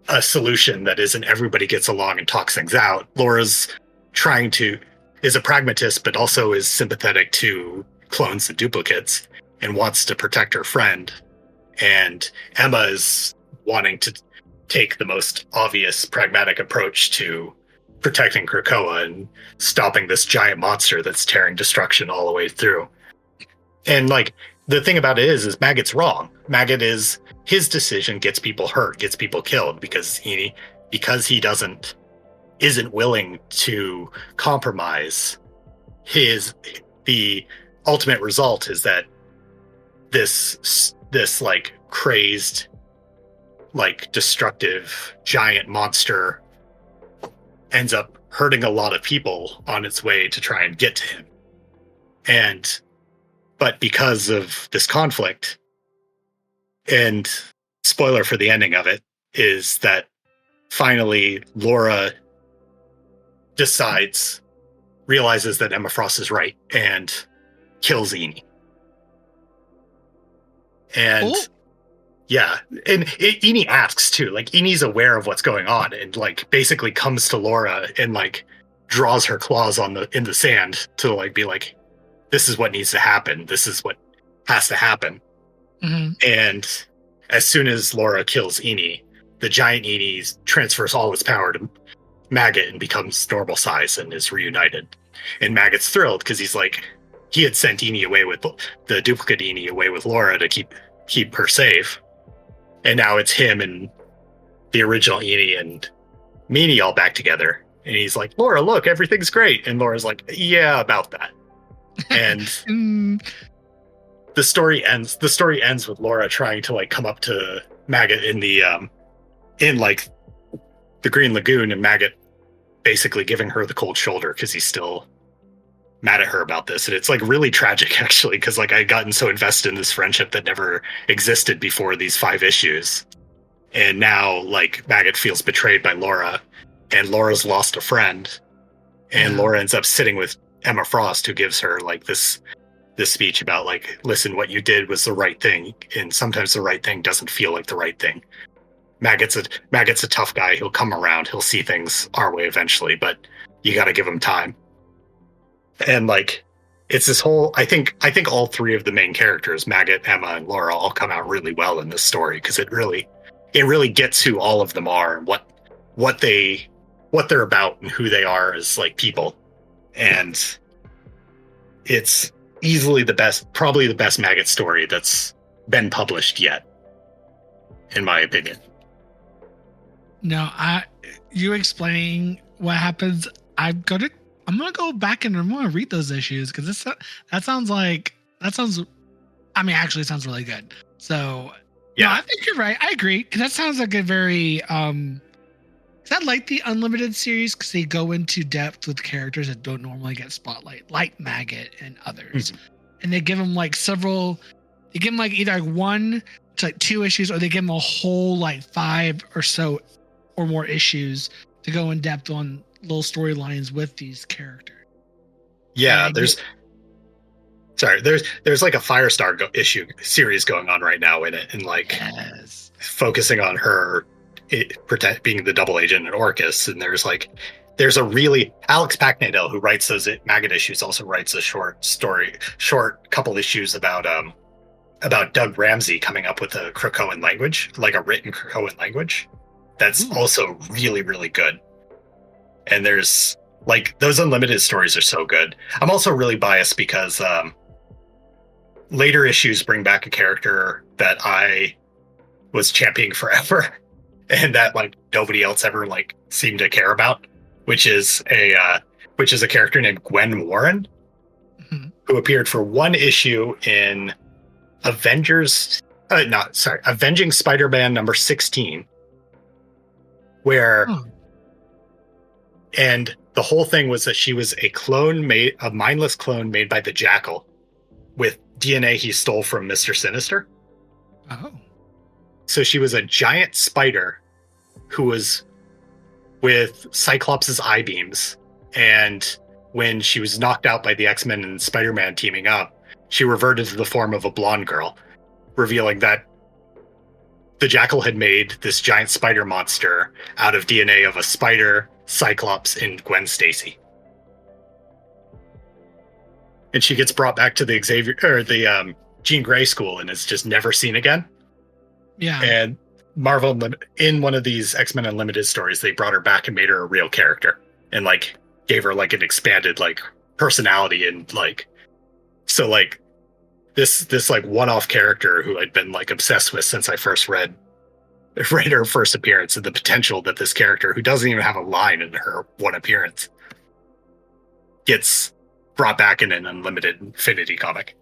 a solution that isn't everybody gets along and talks things out. Laura's is a pragmatist, but also is sympathetic to clones and duplicates and wants to protect her friend. And Emma is wanting to take the most obvious pragmatic approach to protecting Krakoa and stopping this giant monster that's tearing destruction all the way through. And like the thing about it is Maggot's wrong. Maggot his decision gets people hurt, gets people killed, because he isn't willing to compromise. The ultimate result is that this like crazed, like destructive giant monster ends up hurting a lot of people on its way to try and get to him. But because of this conflict, and spoiler for the ending of it, is that finally Laura realizes that Emma Frost is right and kills Ini. And yeah, and Ini asks too, like Ini's aware of what's going on and like basically comes to Laura and like draws her claws in the sand to like be like, this is what needs to happen. This is what has to happen. Mm-hmm. And as soon as Laura kills Ini, the giant Ini transfers all its power to Maggot and becomes normal size and is reunited. And Maggot's thrilled because he's like, he had sent Ini away with the duplicate Ini away with Laura to keep her safe. And now it's him and the original Ini and Meanie all back together. And he's like, Laura, look, everything's great. And Laura's like, yeah, about that. And the story ends with Laura trying to like come up to Maggot in like the Green Lagoon, and Maggot basically giving her the cold shoulder because he's still mad at her about this. And it's like really tragic actually, because like I had gotten so invested in this friendship that never existed before these 5 issues. And now like Maggot feels betrayed by Laura, and Laura's lost a friend, and Laura ends up sitting with Emma Frost, who gives her like this speech about like, listen, what you did was the right thing, and sometimes the right thing doesn't feel like the right thing. Maggot's a tough guy. He'll come around. He'll see things our way eventually, but you got to give him time. And like, it's this whole, I think all 3 of the main characters, Maggot, Emma, and Laura, all come out really well in this story, because it really gets who all of them are and what they're about and who they are as like people. And it's easily probably the best Maggot story that's been published yet, in my opinion. No, you explaining what happens. I'm gonna go back and I'm gonna read those issues because that sounds like that sounds. I mean, actually, it sounds really good. So, Yeah. no, I think you're right. I agree because that sounds like a very. Is that like the Unlimited series? Because they go into depth with characters that don't normally get spotlight, like Maggot and others, and they give them like several. They give them like either like 1 to like 2 issues, or they give them a whole like 5 or so or more issues to go in depth on little storylines with these characters. Yeah, there's like a Firestar issue series going on right now in it, and like focusing on her being the double agent at Orcus. And there's a really Alex Packnadel, who writes those Maggot issues, also writes a short couple issues about Doug Ramsey coming up with a Krakoan language, like a written Krakoan language. That's also really, really good. And there's like those Unlimited stories are so good. I'm also really biased because later issues bring back a character that I was championing forever and that like nobody else ever like seemed to care about, which is a character named Gwen Warren, who appeared for 1 issue in Avenging Spider-Man number 16, where and the whole thing was that she was a mindless clone made by the Jackal with DNA he stole from Mr. Sinister. Oh. So she was a giant spider who was with Cyclops' eye beams, and when she was knocked out by the X-Men and Spider-Man teaming up, she reverted to the form of a blonde girl, revealing that the Jackal had made this giant spider monster out of DNA of a spider, Cyclops, and Gwen Stacy. And she gets brought back to the Jean Grey school and is just never seen again. Yeah. And Marvel, in one of these X-Men Unlimited stories, they brought her back and made her a real character and like gave her like an expanded like personality, and like so like this like one-off character who I'd been like obsessed with since I first read her first appearance, and the potential that this character, who doesn't even have a line in her one appearance, gets brought back in an Unlimited Infinity comic.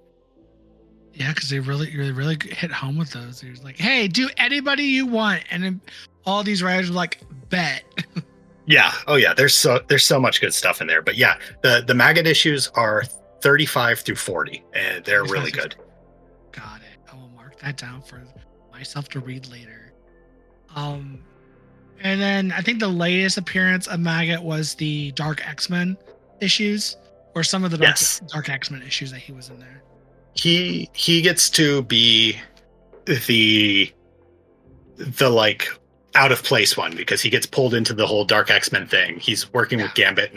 Yeah, because they really hit home with those. He was like, "Hey, do anybody you want," and then all these writers were like, "Bet." Yeah. Oh yeah. There's so much good stuff in there. But yeah, the Maggot issues are 35 through 40, and they're really good. Got it. I will mark that down for myself to read later. And then I think the latest appearance of Maggot was the Dark X-Men issues, or some of the Dark X-Men issues that he was in there. He gets to be the like out of place one, because he gets pulled into the whole Dark X-Men thing. He's working with Gambit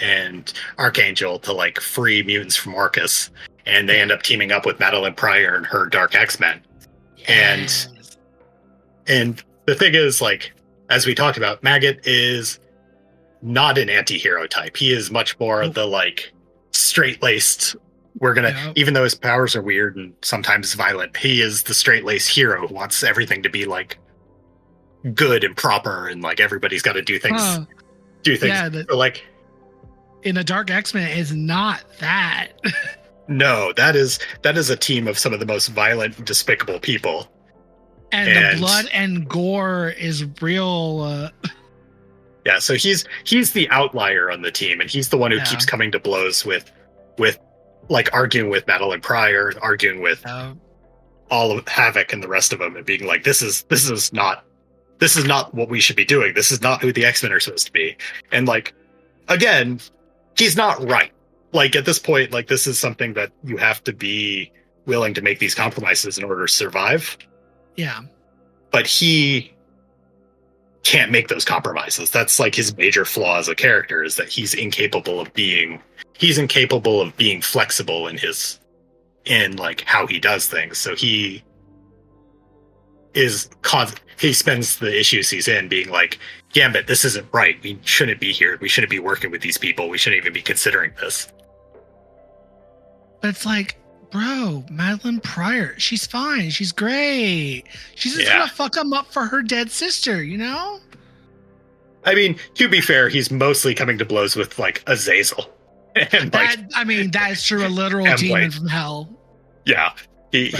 and Archangel to like free mutants from Orcus, and they end up teaming up with Madeline Pryor and her Dark X-Men. Yes. And the thing is, like, as we talked about, Maggot is not an anti-hero type. He is much more the like straight-laced, even though his powers are weird and sometimes violent, he is the straight-laced hero who wants everything to be like good and proper, and like everybody's got to do things. Yeah, like in the Dark X-Men is not that. No, that is a team of some of the most violent and despicable people. And the blood and gore is real. Yeah, so he's the outlier on the team, and he's the one who keeps coming to blows with like arguing with Madeline Pryor, arguing with all of Havoc and the rest of them, and being like, this is not what we should be doing. This is not who the X-Men are supposed to be. And like, again, he's not right. Like at this point, like this is something that you have to be willing to make these compromises in order to survive. Yeah. But he can't make those compromises. That's like his major flaw as a character, is that he's incapable of being flexible in like how he does things. So he spends the issues he's in being like, Gambit, this isn't right. We shouldn't be here. We shouldn't be working with these people. We shouldn't even be considering this. But it's like, bro, Madeline Pryor, she's fine. She's great. She's just Yeah. gonna fuck him up for her dead sister, you know? I mean, to be fair, he's mostly coming to blows with like Azazel. And like, That is true. A literal and, demon like, from hell. yeah, Right.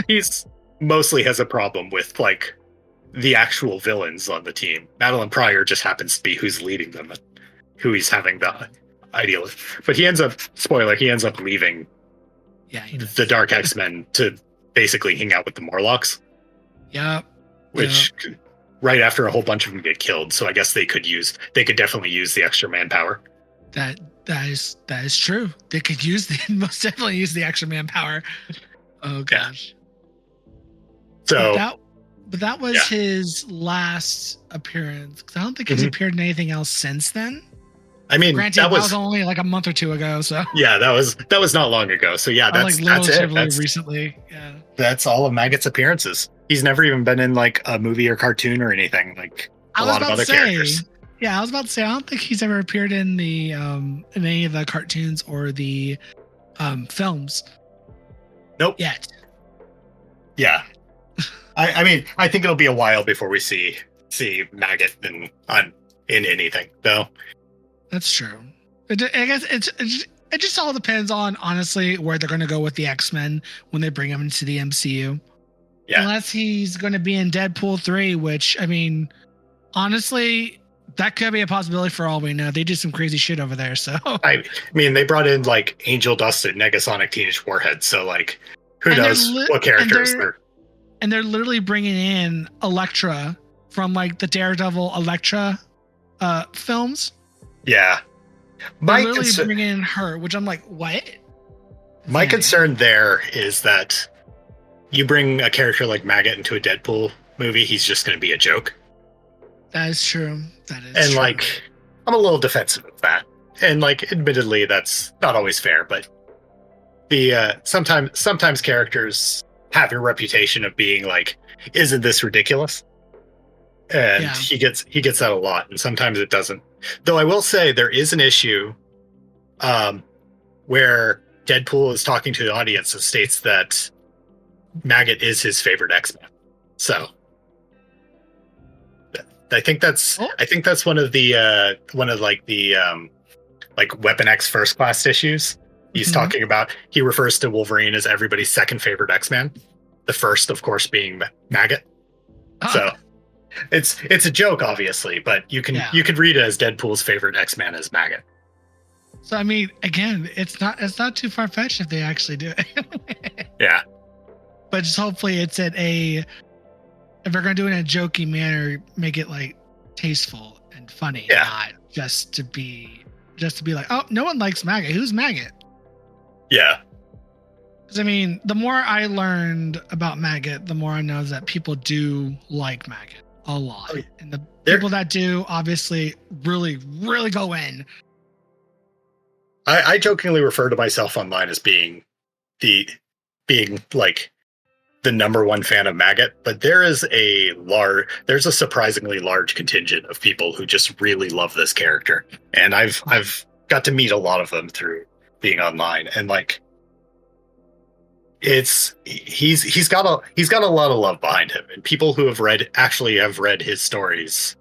he's mostly has a problem with like the actual villains on the team. Madeline Pryor just happens to be who's leading them, and who he's having the ideal. But he ends up leaving Yeah, he does. the Dark X-Men to basically hang out with the Morlocks, Yep. which right after a whole bunch of them get killed. So I guess they could definitely use the extra manpower. That is true. They could most definitely use the extra manpower. Oh gosh. So but that was his last appearance, because I don't think he's appeared in anything else since then. I mean, Granted, that was only like a month or two ago. So yeah, that was not long ago. So yeah, that's it. That's recently. Yeah, that's all of Maggot's appearances. He's never even been in like a movie or cartoon or anything like a lot of other characters. Yeah, I was about to say I don't think he's ever appeared in the in any of the cartoons or the films. Nope. Yet. Yeah. I mean, I think it'll be a while before we see Maggot in anything, though. That's true. I guess it just all depends on, honestly, where they're going to go with the X-Men when they bring him into the MCU. Yeah. Unless he's going to be in Deadpool 3, which, I mean, honestly, that could be a possibility for all we know. They did some crazy shit over there, so. I mean, they brought in, like, Angel Dust and Negasonic Teenage Warhead, so, like, who knows what characters they're... And they're literally bringing in Elektra from, like, the Daredevil Elektra films. Yeah. They're literally bringing in her, which I'm like, what? My concern there is that you bring a character like Maggot into a Deadpool movie, he's just going to be a joke. That is true. And true. Like, I'm a little defensive of that. And like, admittedly, that's not always fair, but the sometimes characters have a reputation of being like, isn't this ridiculous? And he gets that a lot, and sometimes it doesn't. Though I will say there is an issue where Deadpool is talking to the audience and states that Maggot is his favorite X-Men. So I think that's one of the like Weapon X First Class issues. He's talking about, he refers to Wolverine as everybody's second favorite X-Man. The first, of course, being Maggot. So it's a joke, obviously, but you could read it as Deadpool's favorite X-Man as Maggot. So I mean, again, it's not too far fetched if they actually do it. Yeah. But just hopefully it's if they're gonna do it in a jokey manner, make it like tasteful and funny, not just to be like, oh, no one likes Maggot. Who's Maggot? Yeah. Because I mean, the more I learned about Maggot, the more I know that people do like Maggot a lot, and the people that do obviously really, really go in. I jokingly refer to myself online as being like the number one fan of Maggot, but there's a surprisingly large contingent of people who just really love this character, and I've got to meet a lot of them through being online, and like he's got a lot of love behind him, and people who have read his stories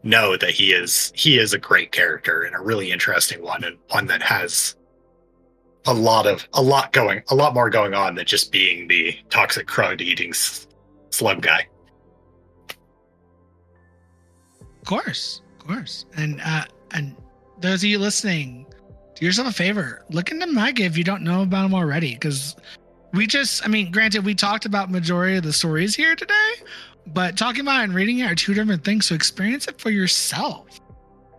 know that he is a great character and a really interesting one, and one that has a lot more going on than just being the toxic crud eating slug guy. Of course. And those of you listening, do yourself a favor, look into Maggot if you don't know about him already, because granted, we talked about majority of the stories here today, but talking about it and reading it are two different things. So experience it for yourself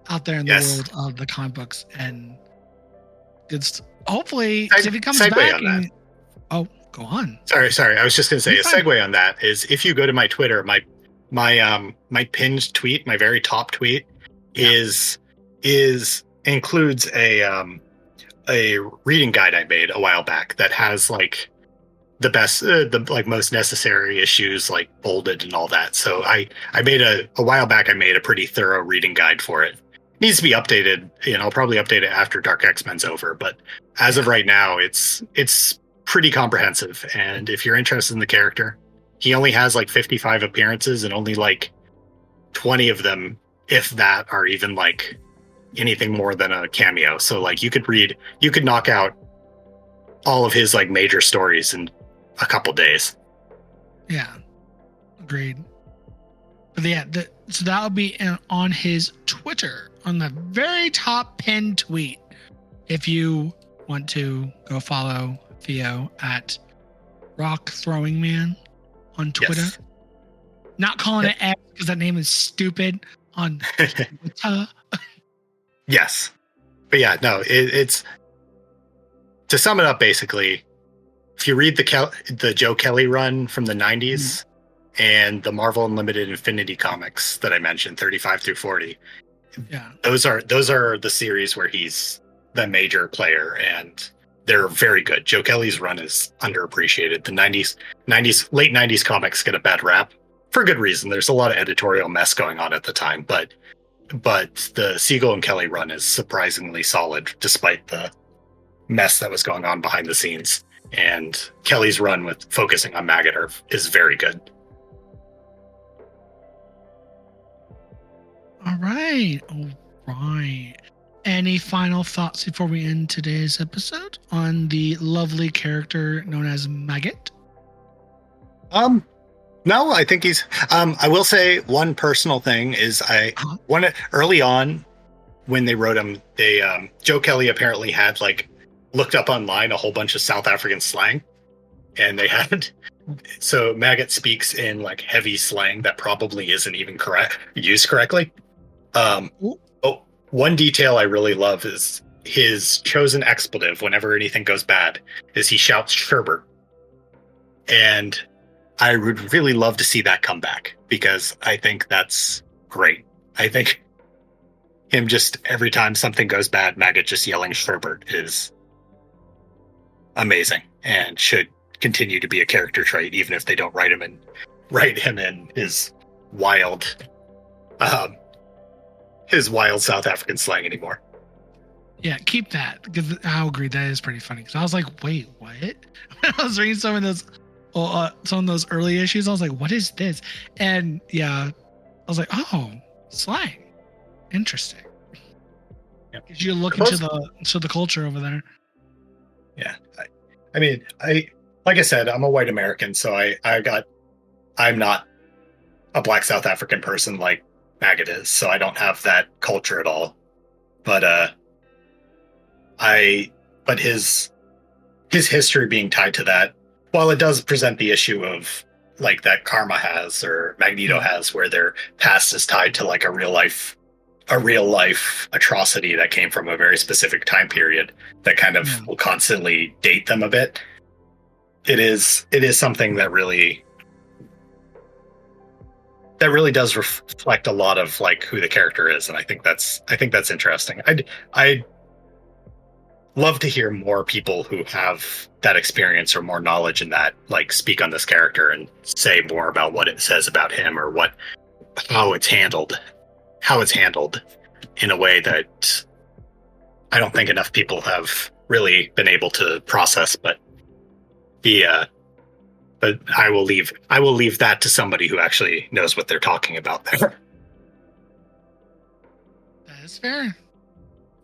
out there in the world of the comic books, and hopefully if he comes back go on. Sorry. I was just going to say a segue on that is, if you go to my Twitter, my pinned tweet, my very top tweet includes a reading guide I made a while back that has like the best, most necessary issues like bolded and all that. So I made a while back, I made a pretty thorough reading guide for it. It needs to be updated, I'll probably update it after Dark X-Men's over, but as of right now, it's pretty comprehensive. And if you're interested in the character, he only has like 55 appearances, and only like 20 of them, if that, are even like anything more than a cameo. So like you could knock out all of his like major stories in a couple days. Yeah, agreed. But yeah, so that will be on his Twitter, on the very top pinned tweet. If you want to go follow Theo at Rock Throwing Man on Twitter. Yes. Not calling it X because that name is stupid on Twitter. Yes. But yeah, no, it's to sum it up, basically, if you read the Joe Kelly run from the 90s and the Marvel Unlimited Infinity comics that I mentioned, 35 through 40, yeah, those are the series where he's the major player, and they're very good. Joe Kelly's run is underappreciated. The late 90s comics get a bad rap for good reason. There's a lot of editorial mess going on at the time, but the Siegel and Kelly run is surprisingly solid despite the mess that was going on behind the scenes. And Kelly's run with focusing on Maggot is very good. All right. Any final thoughts before we end today's episode on the lovely character known as Maggot? No, I think he's. I will say one personal thing is early on when they wrote him, Joe Kelly apparently had like looked up online a whole bunch of South African slang, and they had so Maggot speaks in like heavy slang that probably isn't even used correctly. One detail I really love is his chosen expletive whenever anything goes bad is he shouts "Sherbert," and I would really love to see that come back because I think that's great. I think him just every time something goes bad, Maggot just yelling "Sherbert" is amazing and should continue to be a character trait, even if they don't write him in his wild South African slang anymore. Yeah, keep that, because I'll agree that is pretty funny. Because I was like, wait, what? When I was reading some of those early issues, I was like, what is this? And yeah, I was like, oh, slang, interesting. Yeah. Because you look into the culture over there. Yeah, I mean, like I said, I'm a white American, so I'm not a black South African person like Maggot is, so I don't have that culture at all. But his history being tied to that, while it does present the issue of like that Karma has or Magneto has, where their past is tied to like a real life atrocity that came from a very specific time period that kind of will constantly date them a bit. It is something that really does reflect a lot of like who the character is, and I think that's interesting. I'd love to hear more people who have that experience or more knowledge in that, like, speak on this character and say more about what it says about him or how it's handled in a way that I don't think enough people have really been able to process. But I will leave that to somebody who actually knows what they're talking about there. That is fair.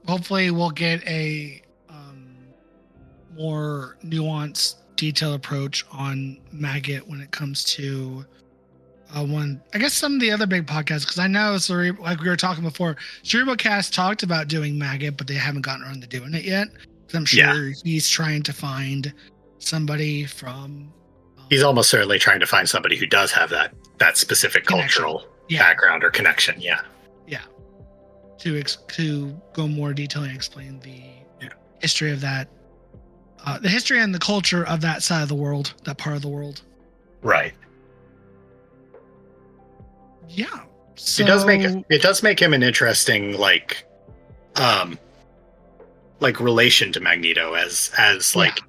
Hopefully we'll get a more nuanced, detailed approach on Maggot when it comes to I guess some of the other big podcasts, because I know, like we were talking before, Cerebrocast talked about doing Maggot, but they haven't gotten around to doing it yet. Because I'm sure he's trying to find somebody from. He's almost certainly trying to find somebody who does have that specific cultural background or connection. Yeah. Yeah. To go more detail and explain the history of that. The history and the culture of that side of the world, that part of the world. Right. Yeah. So, it does make him an interesting relation to Magneto as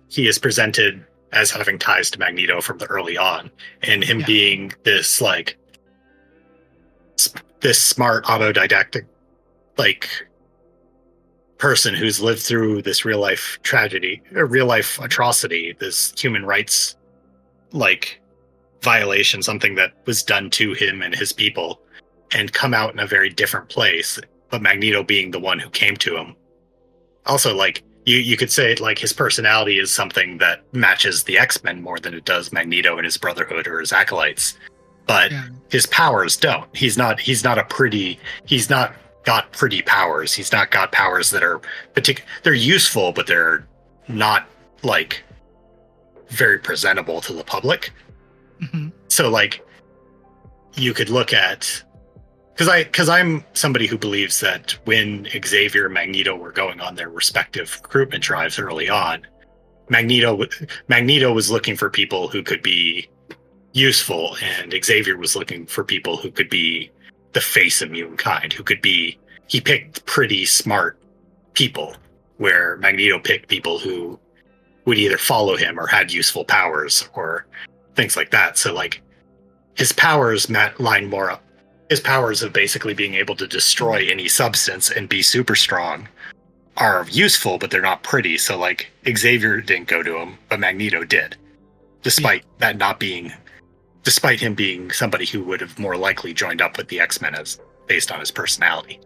he is presented as having ties to Magneto from the early on, and him being this smart autodidactic person who's lived through this real life tragedy, or real life atrocity, this human rights like violation, something that was done to him and his people, and come out in a very different place, but Magneto being the one who came to him. Also, like, you could say like his personality is something that matches the X-Men more than it does Magneto and his Brotherhood or his acolytes, but his powers don't. He's not got pretty powers. He's not got powers that are they're useful, but they're not like very presentable to the public. Mm-hmm. So like you could look at, because I'm somebody who believes that when Xavier and Magneto were going on their respective recruitment drives early on, Magneto was looking for people who could be useful, and Xavier was looking for people who could be the face of humankind, he picked pretty smart people, where Magneto picked people who would either follow him or had useful powers or things like that. So like his powers line more up. His powers of basically being able to destroy any substance and be super strong are useful, but they're not pretty. So like Xavier didn't go to him, but Magneto did, despite him being somebody who would have more likely joined up with the X-Men as based on his personality.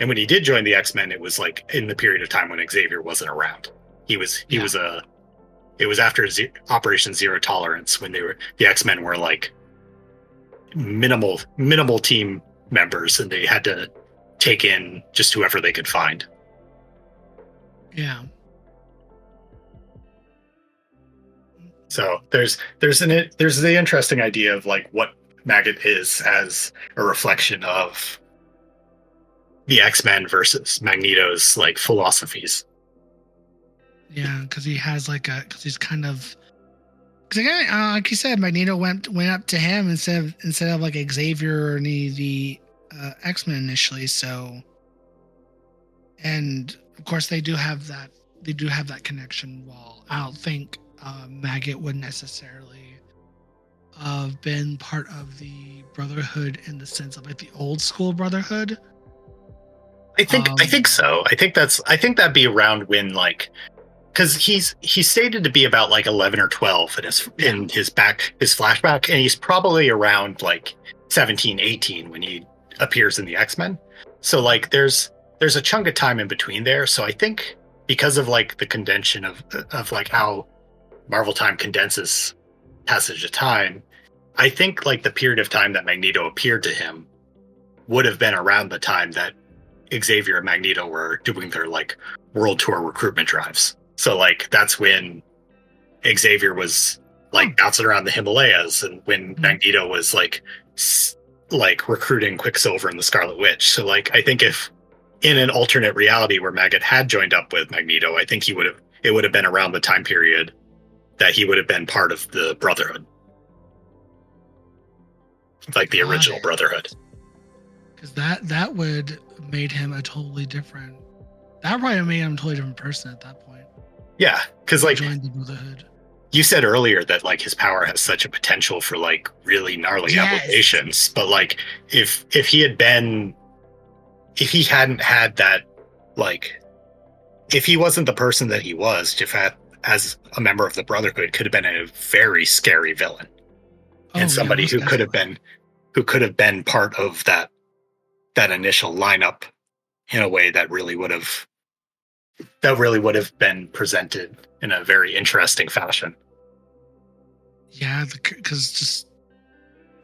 And when he did join the X-Men, it was like in the period of time when Xavier wasn't around. It was after Operation Zero Tolerance, when the X-Men were like minimal team members, and they had to take in just whoever they could find. Yeah. So there's the interesting idea of like what Maggot is as a reflection of the X-Men versus Magneto's like philosophies. Yeah, because he has because he's kind of, because again, like you said, Magneto went up to him instead of like Xavier or any of the X-Men initially. So, and of course they do have that connection. While I don't think Maggot would necessarily have been part of the Brotherhood in the sense of like the old school Brotherhood. I think so. I think that'd be around when like, because he's stated to be about like 11 or 12 in his flashback, and he's probably around like 17, 18 when he appears in the X-Men. So like there's a chunk of time in between there. So I think because of like the condension of like how Marvel time condenses passage of time, I think like the period of time that Magneto appeared to him would have been around the time that Xavier and Magneto were doing their like world tour recruitment drives. So like that's when Xavier was like bouncing around the Himalayas, and when Magneto was like recruiting Quicksilver and the Scarlet Witch. So like I think if in an alternate reality where Maggot had joined up with Magneto, I think it would have been around the time period that he would have been part of the Brotherhood, like the original Brotherhood. Because that would made him a totally different. That probably made him a totally different person at that point. Yeah, because like joined the Brotherhood. You said earlier that like his power has such a potential for like really gnarly applications, but like if he hadn't had that, like if he wasn't the person that he was, Jafat as a member of the Brotherhood could have been a very scary villain, and somebody who could have been part of that initial lineup in a way that really would have been presented in a very interesting fashion. Yeah, because just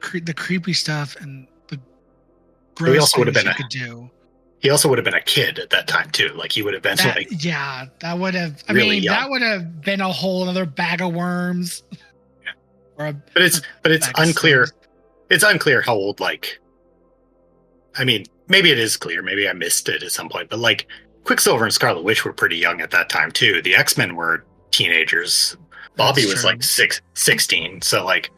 the creepy stuff and the gross things he could do. He also would have been a kid at that time too. Like he would have been that would have. That would have been a whole other bag of worms. Yeah. But it's unclear. It's unclear how old. Like, I mean, maybe it is clear. Maybe I missed it at some point. But like, Quicksilver and Scarlet Witch were pretty young at that time too. The X-Men were teenagers. Bobby was like 16. So like,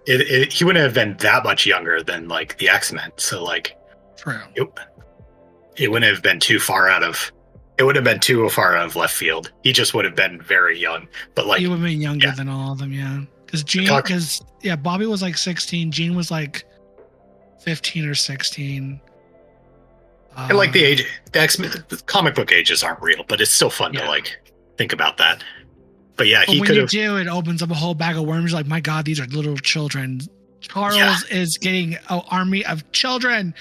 he wouldn't have been that much younger than like the X-Men. So like, true. It wouldn't have been too far out of. It would have been too far out of left field. He just would have been very young. But like, he would have been younger than all of them. Yeah, because Bobby was like 16. Jean was like 15 or 16. And like the X-Men, the comic book ages aren't real, but it's still fun to Yeah. like think about that. But yeah, But he when could you have. do, it opens up a whole bag of worms. You're like, my God, these are little children. Charles is getting an army of children.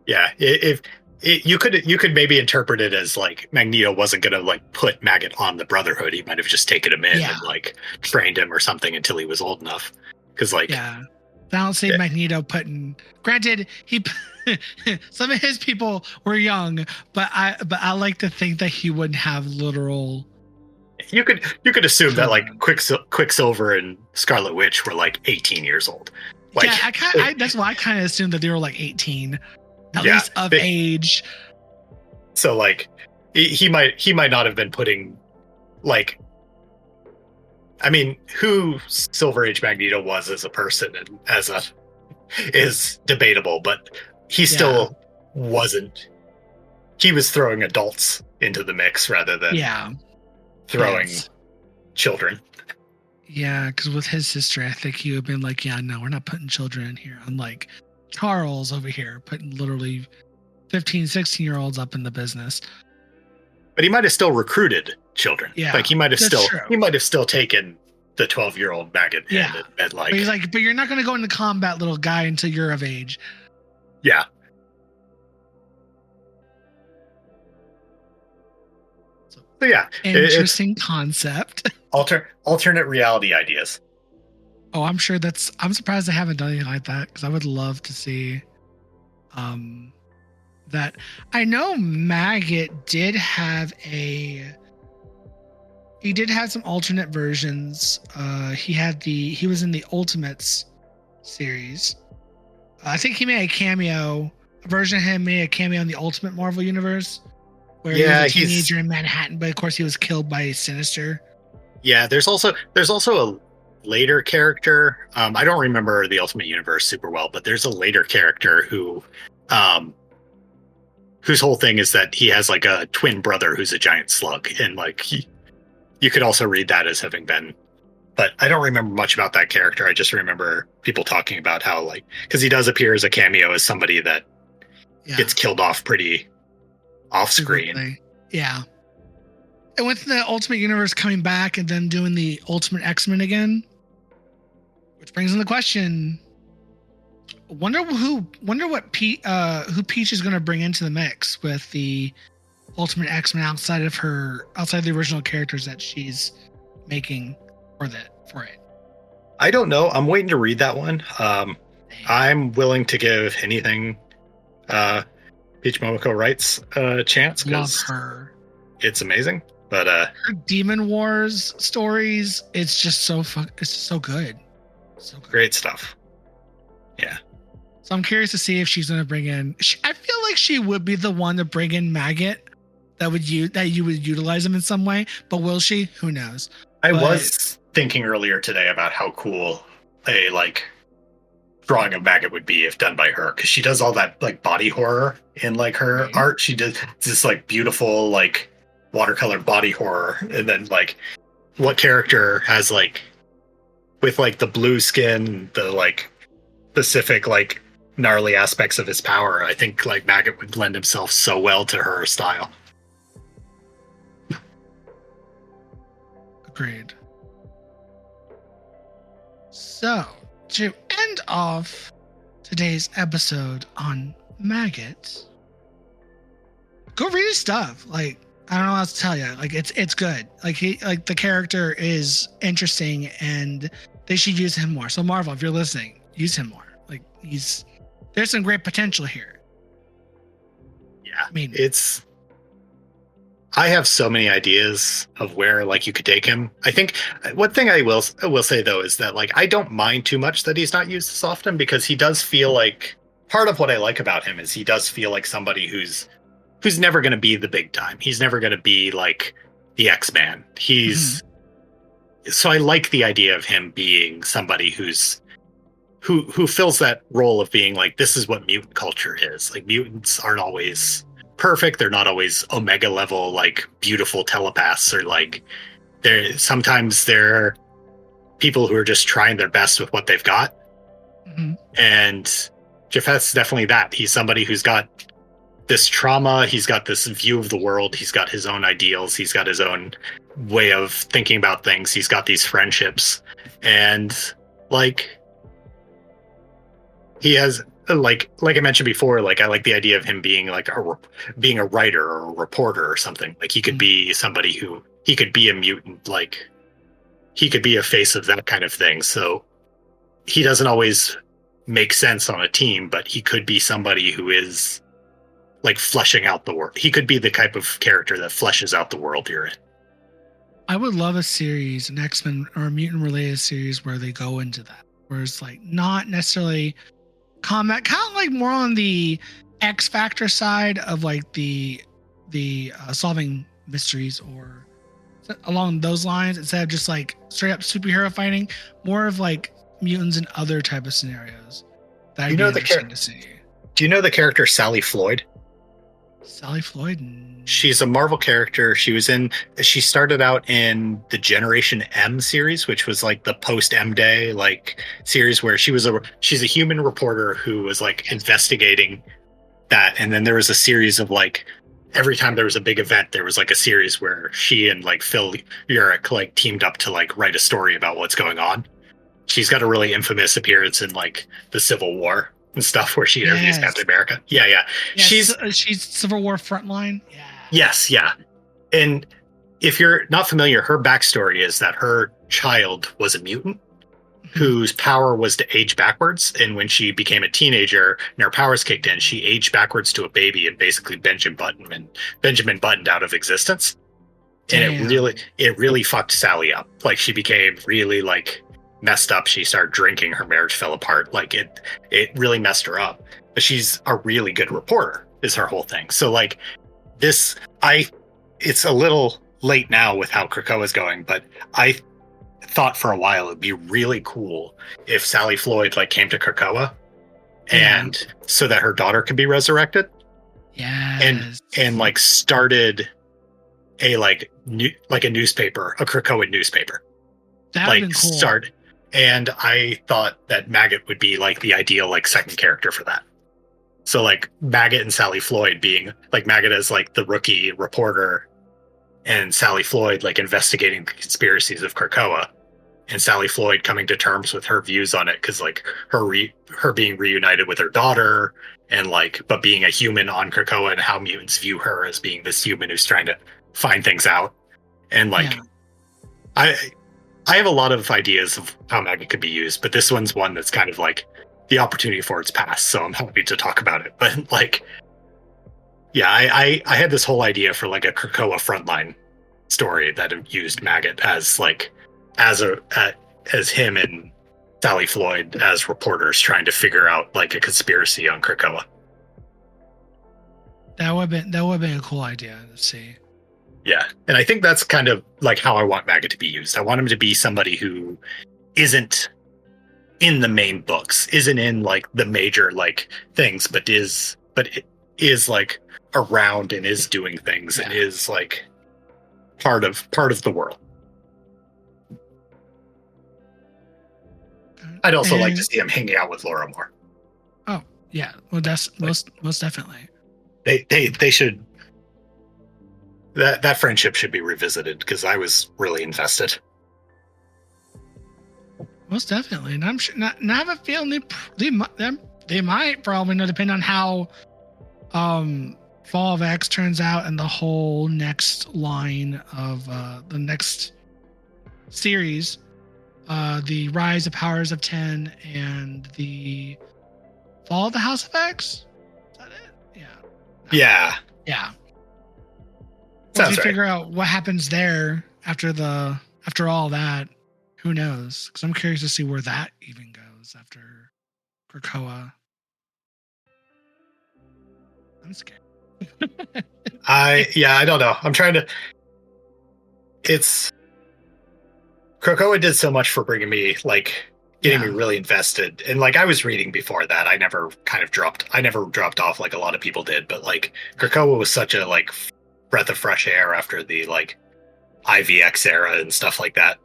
Yeah, if you could maybe interpret it as like Magneto wasn't gonna like put Maggot on the Brotherhood. He might have just taken him in and like trained him or something until he was old enough. Because like, I don't see Magneto putting. Granted, he some of his people were young, but I like to think that he wouldn't have literal. You could assume that like Quicksilver and Scarlet Witch were like 18 years old. Like, yeah, that's why I kind of assumed that they were like 18, at least of age. So like, he might not have been putting like. I mean, who Silver Age Magneto was as a person and is debatable, but he still wasn't. He was throwing adults into the mix rather than throwing children. Yeah, because with his sister, I think he would have been like, yeah, no, we're not putting children in here. Unlike Charles over here, putting literally 15, 16-year-olds up in the business. But he might have still recruited children. Yeah, like he might have still taken the 12-year-old Maggot and like. But he's like, but you're not going to go into combat, little guy, until you're of age. Yeah. So yeah, interesting concept. Alternate reality ideas. Oh, I'm sure I'm surprised they haven't done anything like that, because I would love to see that. I know Maggot did have some alternate versions. He was in the Ultimates series. I think he made a cameo. A version of him made a cameo in the Ultimate Marvel Universe, where he was a teenager in Manhattan, but of course he was killed by Sinister. Yeah, there's also a later character. I don't remember the Ultimate Universe super well, but there's a later character whose whole thing is that he has like a twin brother who's a giant slug, and like you could also read that as having been. But I don't remember much about that character. I just remember people talking about how like, because he does appear as a cameo as somebody that gets killed off pretty off screen. Yeah. And with the Ultimate Universe coming back and then doing the Ultimate X-Men again, which brings in the question: who Peach is going to bring into the mix with the Ultimate X-Men outside of the original characters that she's making for it. I don't know. I'm waiting to read that one. I'm willing to give anything Peach Momoko writes a chance. Love her. It's amazing. But her Demon Wars stories, it's just so good. So good. Great stuff. Yeah. So I'm curious to see if she's going to bring in. I feel like she would be the one to bring in Maggot. That you would utilize him in some way, but will she? Who knows? I was thinking earlier today about how cool a like drawing of Maggot would be if done by her, because she does all that like body horror in like her art. She does this like beautiful like watercolor body horror, and then like what character has like with like the blue skin, the like specific like gnarly aspects of his power. I think like Maggot would lend himself so well to her style. Agreed. So, to end off today's episode on Maggot, go read his stuff. Like, I don't know what else to tell you. Like, it's good. Like the character is interesting, and they should use him more. So Marvel, if you're listening, use him more. Like, there's some great potential here. Yeah, I mean, I have so many ideas of where like you could take him. I think one thing I will say though is that like I don't mind too much that he's not used as often, because he does feel like part of what I like about him is he does feel like somebody who's never going to be the big time. He's never going to be like the X-Man. So I like the idea of him being somebody who fills that role of being like, this is what mutant culture is. Like, mutants aren't always perfect. They're not always Omega level, like beautiful telepaths, or like sometimes they're people who are just trying their best with what they've got. And Japheth's definitely that. He's somebody who's got this trauma. He's got this view of the world. He's got his own ideals. He's got his own way of thinking about things. He's got these friendships, and like he has like I mentioned before. Like I like the idea of him being like being a writer or a reporter or something. Like he could be somebody who he could be a mutant. Like he could be a face of that kind of thing. So he doesn't always make sense on a team, but he could be somebody who is like fleshing out the world. He could be the type of character that fleshes out the world you're in. I would love a series, an X-Men or a mutant related series where they go into that, where it's like not necessarily combat, kind of like more on the X Factor side of like the solving mysteries or along those lines, instead of just like straight up superhero fighting, more of like mutants and other type of scenarios. That'd be interesting to see. Do you know the character Sally Floyd? Sally Floyd? She's a Marvel character. She started out in the Generation M series, which was like the post M Day like series where she's a human reporter who was like investigating that. And then there was a series of like, every time there was a big event, there was like a series where she and like Phil Urich like teamed up to like write a story about what's going on. She's got a really infamous appearance in like the Civil War and stuff where she interviews Captain America. Yeah. She's Civil War Frontline. Yeah. Yes, yeah. And if you're not familiar, her backstory is that her child was a mutant whose power was to age backwards. And when she became a teenager and her powers kicked in, she aged backwards to a baby and basically Benjamin buttoned out of existence. And it really fucked Sally up. Like she became really like messed up. She started drinking. Her marriage fell apart. Like it really messed her up. But she's a really good reporter is her whole thing. So like it's a little late now with how Krakoa's going, but I thought for a while it'd be really cool if Sally Floyd like came to Krakoa and so that her daughter could be resurrected. Yes. And like started a a newspaper, a Krakoa newspaper. That would be cool. And I thought that Maggot would be like the ideal like second character for that. So like Maggot and Sally Floyd being like Maggot as like the rookie reporter and Sally Floyd like investigating the conspiracies of Krakoa, and Sally Floyd coming to terms with her views on it because like her being reunited with her daughter and like but being a human on Krakoa and how mutants view her as being this human who's trying to find things out. And like I have a lot of ideas of how Maggot could be used, but this one's one that's kind of like the opportunity for its past, so I'm happy to talk about it. But like, yeah, I had this whole idea for like a Krakoa frontline story that used Maggot as like as him and Sally Floyd as reporters trying to figure out like a conspiracy on Krakoa. That would have been a cool idea to see. Yeah, and I think that's kind of like how I want Maggot to be used. I want him to be somebody who isn't in the main books, isn't in like the major like things, but is like around and is doing things and is like part of the world. I'd also like to see him hanging out with Laura more. Oh yeah, well that's most definitely. They should. That friendship should be revisited because I was really invested. Most definitely, and I'm sure. And I have a feeling they might probably depend on how Fall of X turns out and the whole next line of the next series, the Rise of Powers of 10 and the Fall of the House of X. Is that it? Yeah. Yeah. Once you figure out what happens there after all that, who knows? Because I'm curious to see where that even goes after Krakoa. I'm scared. I don't know. I'm trying to. Krakoa did so much for bringing me getting me really invested, and like I was reading before that. I never dropped off like a lot of people did, but like Krakoa was such a like breath of fresh air after the like IVX era and stuff like that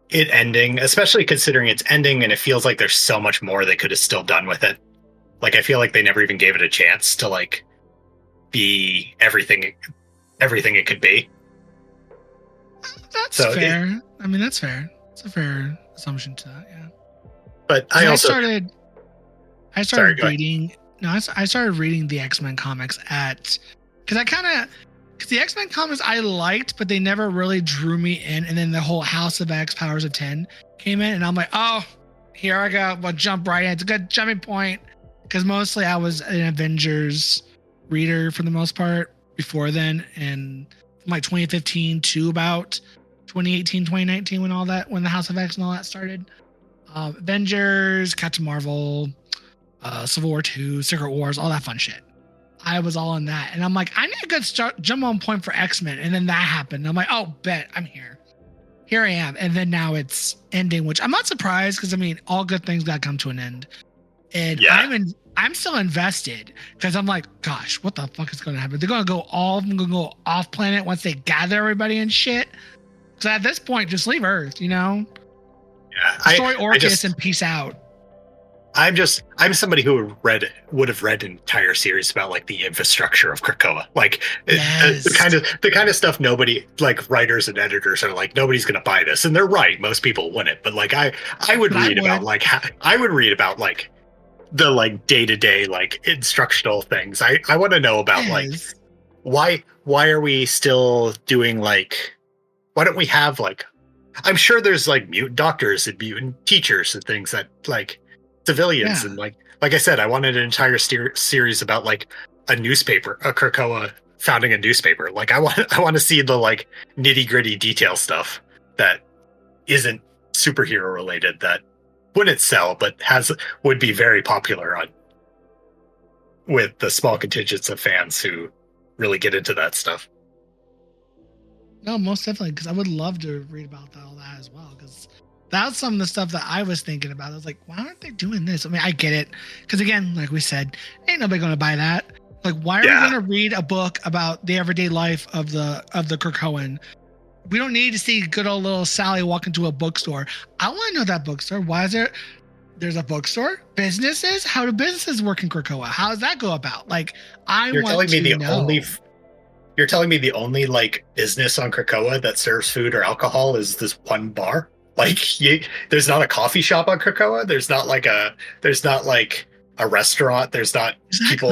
it ending, especially considering it's ending and it feels like there's so much more they could have still done with it. Like, I feel like they never even gave it a chance to like be everything it could be. That's So fair. I mean, that's fair. It's a fair assumption to that. Yeah. But I also started Sorry, go ahead. reading. No, I started reading the X-Men comics because the X-Men comics I liked, but they never really drew me in. And then the whole House of X, Powers of 10 came in, and I'm like, oh, here I go. We'll jump right in. It's a good jumping point because mostly I was an Avengers reader for the most part before then, and from like 2015 to about 2018, 2019 when the House of X and all that started. Avengers, Captain Marvel, Civil War 2, Secret Wars, all that fun shit. I was all in that. And I'm like, I need a good jump on point for X-Men. And then that happened. I'm like, oh, bet I'm here. Here I am. And then now it's ending, which I'm not surprised because, I mean, all good things got to come to an end. And I'm still invested because I'm like, gosh, what the fuck is going to happen? They're going to go off planet once they gather everybody and shit. So at this point, just leave Earth, you know? Yeah, Destroy Orcus and peace out. I'm somebody who would have read an entire series about like the infrastructure of Krakoa, like Yes. the kind of stuff nobody, like writers and editors are like, nobody's gonna buy this, and they're right, most people wouldn't. But like I would read about like I would read about like the like day-to-day like instructional things. I want to know about like why are we still doing like, why don't we have like, I'm sure there's like mutant doctors and mutant teachers and things that like civilians, and like I said, I wanted an entire series about like a newspaper, a Krakoa founding a newspaper. Like I want to see the like nitty-gritty detail stuff that isn't superhero related, that wouldn't sell but would be very popular with the small contingents of fans who really get into that stuff. No, most definitely, because I would love to read about all that as well, because that's some of the stuff that I was thinking about. I was like, why aren't they doing this? I mean, I get it. Because again, like we said, ain't nobody going to buy that. Like, why are we going to read a book about the everyday life of the Krakoan? We don't need to see good old little Sally walk into a bookstore. I want to know that bookstore. Why is there's a bookstore? Businesses? How do businesses work in Krakoa? How does that go about? Like, You're telling me the only like business on Krakoa that serves food or alcohol is this one bar? Like, there's not a coffee shop on Krakoa. There's not like a restaurant. There's not people.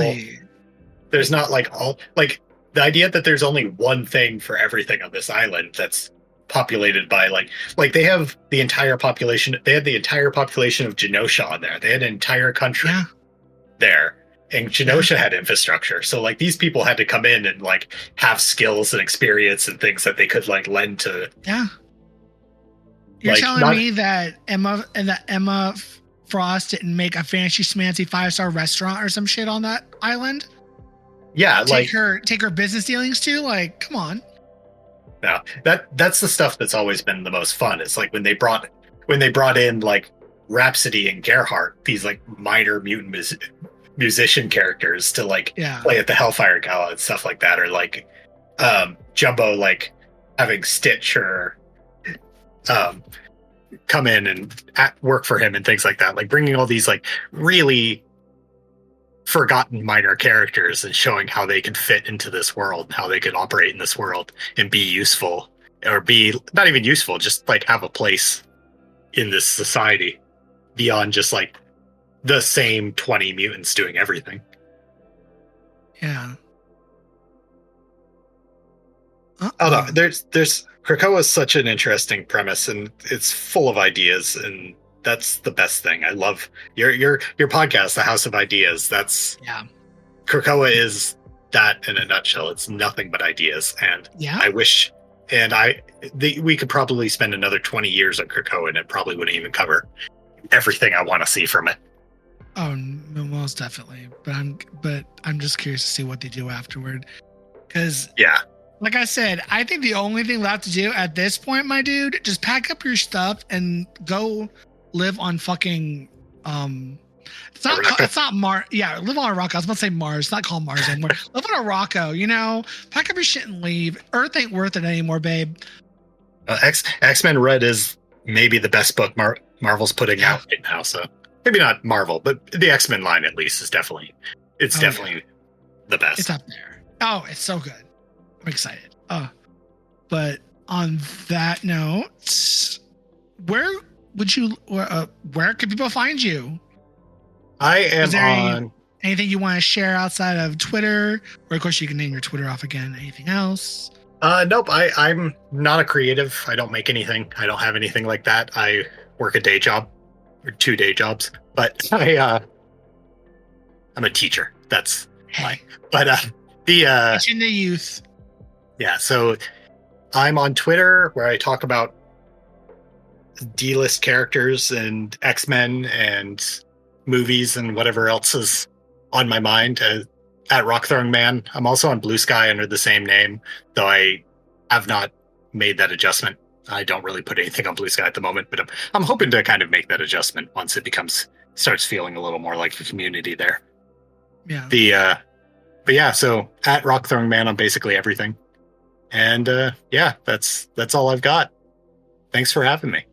There's not like all like the idea that there's only one thing for everything on this island that's populated by like they have the entire population. They had the entire population of Genosha on there. They had an entire country there, and Genosha had infrastructure. So like these people had to come in and like have skills and experience and things that they could like lend to. Yeah. You're telling me that Emma Frost didn't make a fancy schmancy 5-star restaurant or some shit on that island? Yeah, take her business dealings too. Like, come on. No, that's the stuff that's always been the most fun. It's like when they brought in like Rhapsody and Gerhardt, these like minor mutant musician characters to like play at the Hellfire Gala and stuff like that, or like Jumbo like having Stitch or come in and work for him and things like that, like bringing all these like really forgotten minor characters and showing how they can fit into this world, how they could operate in this world and be useful, or be not even useful, just like have a place in this society beyond just like the same 20 mutants doing everything. Yeah. Oh no, there's Krakoa is such an interesting premise, and it's full of ideas, and that's the best thing. I love your podcast, The House of Ideas. That's Krakoa is that in a nutshell. It's nothing but ideas, and I wish, and we could probably spend another 20 years on Krakoa, and it probably wouldn't even cover everything I want to see from it. Oh, most definitely. But I'm just curious to see what they do afterward, because like I said, I think the only thing left to do at this point, my dude, just pack up your stuff and go live on fucking it's not Mars. Yeah, live on a rock. I was about to say Mars. It's not called Mars anymore. Live on a Rocco, you know? Pack up your shit and leave. Earth ain't worth it anymore, babe. X-Men Red is maybe the best book Marvel's putting out right now, so maybe not Marvel, but the X-Men line at least is definitely the best. It's up there. Oh, it's so good. I'm excited. But on that note, where can people find you? I am Is there on. anything you want to share outside of Twitter? Or of course you can name your Twitter off again. Anything else? Nope. I'm not a creative. I don't make anything. I don't have anything like that. I work a day job or 2 day jobs, but I'm a teacher. That's why. But teaching the youth. Yeah. So I'm on Twitter where I talk about D-list characters and X-Men and movies and whatever else is on my mind at Rock Throwing Man. I'm also on Blue Sky under the same name, though I have not made that adjustment. I don't really put anything on Blue Sky at the moment, but I'm hoping to kind of make that adjustment once it starts feeling a little more like the community there. Yeah. But yeah, so at Rock Throwing Man on basically everything. And yeah, that's all I've got. Thanks for having me.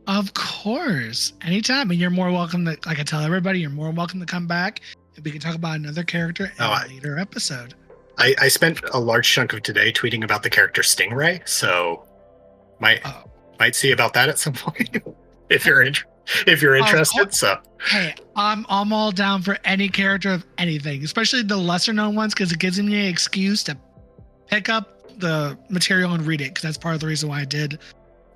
Of course. Anytime. And you're more welcome to, like I tell everybody, you're more welcome to come back and we can talk about another character in a later episode. I spent a large chunk of today tweeting about the character Stingray, so might see about that at some point if you're interested. So hey, I'm all down for any character of anything, especially the lesser known ones, because it gives me an excuse to pick up the material and read it, because that's part of the reason why I did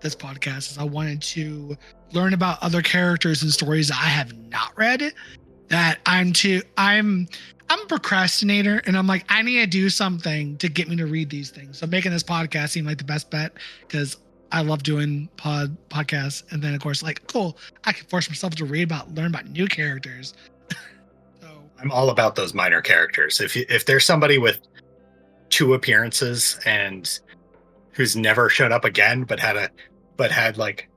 this podcast, is I wanted to learn about other characters and stories that I have not read, that I'm a procrastinator, and I'm like, I need to do something to get me to read these things. So making this podcast seemed like the best bet, because I love doing podcasts. And then of course, like, cool, I can force myself to learn about new characters. So I'm all about those minor characters. If there's somebody with 2 appearances and who's never showed up again, but had like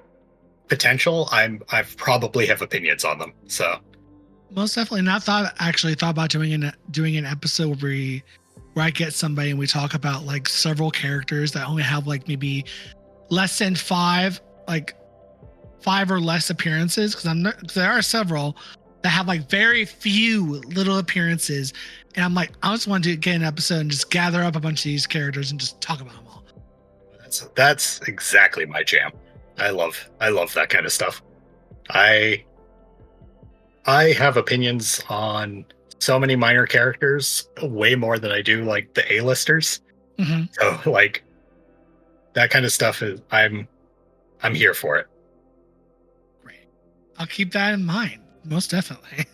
potential, I probably have opinions on them. So most definitely. And I thought about doing an episode where I get somebody and we talk about like several characters that only have like maybe less than 5 or less appearances, because there are several that have like very few little appearances, and I'm like, I just want to get an episode and just gather up a bunch of these characters and just talk about them all. That's exactly my jam. I love that kind of stuff. I have opinions on so many minor characters, way more than I do like the A-listers. Mm-hmm. So like that kind of stuff is I'm here for it. Great. I'll keep that in mind. Most definitely.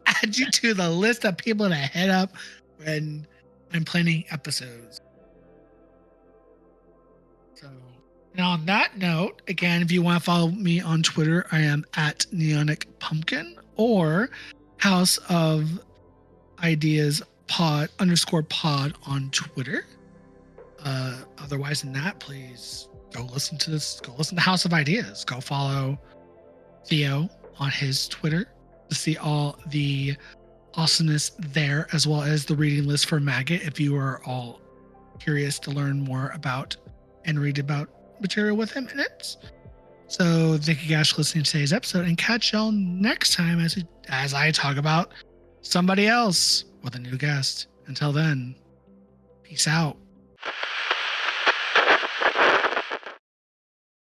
Add you to the list of people to head up when I'm planning episodes. So, now on that note, again, if you want to follow me on Twitter, I am at Neonic Pumpkin or House of Ideas pod _pod on Twitter. Otherwise than that, please go listen to House of Ideas. Go follow Theo on his Twitter to see all the awesomeness there, as well as the reading list for Maggot if you are all curious to learn more about and read about material with him in it. So thank you guys for listening to today's episode, and catch y'all next time as I talk about somebody else with a new guest. Until then, peace out.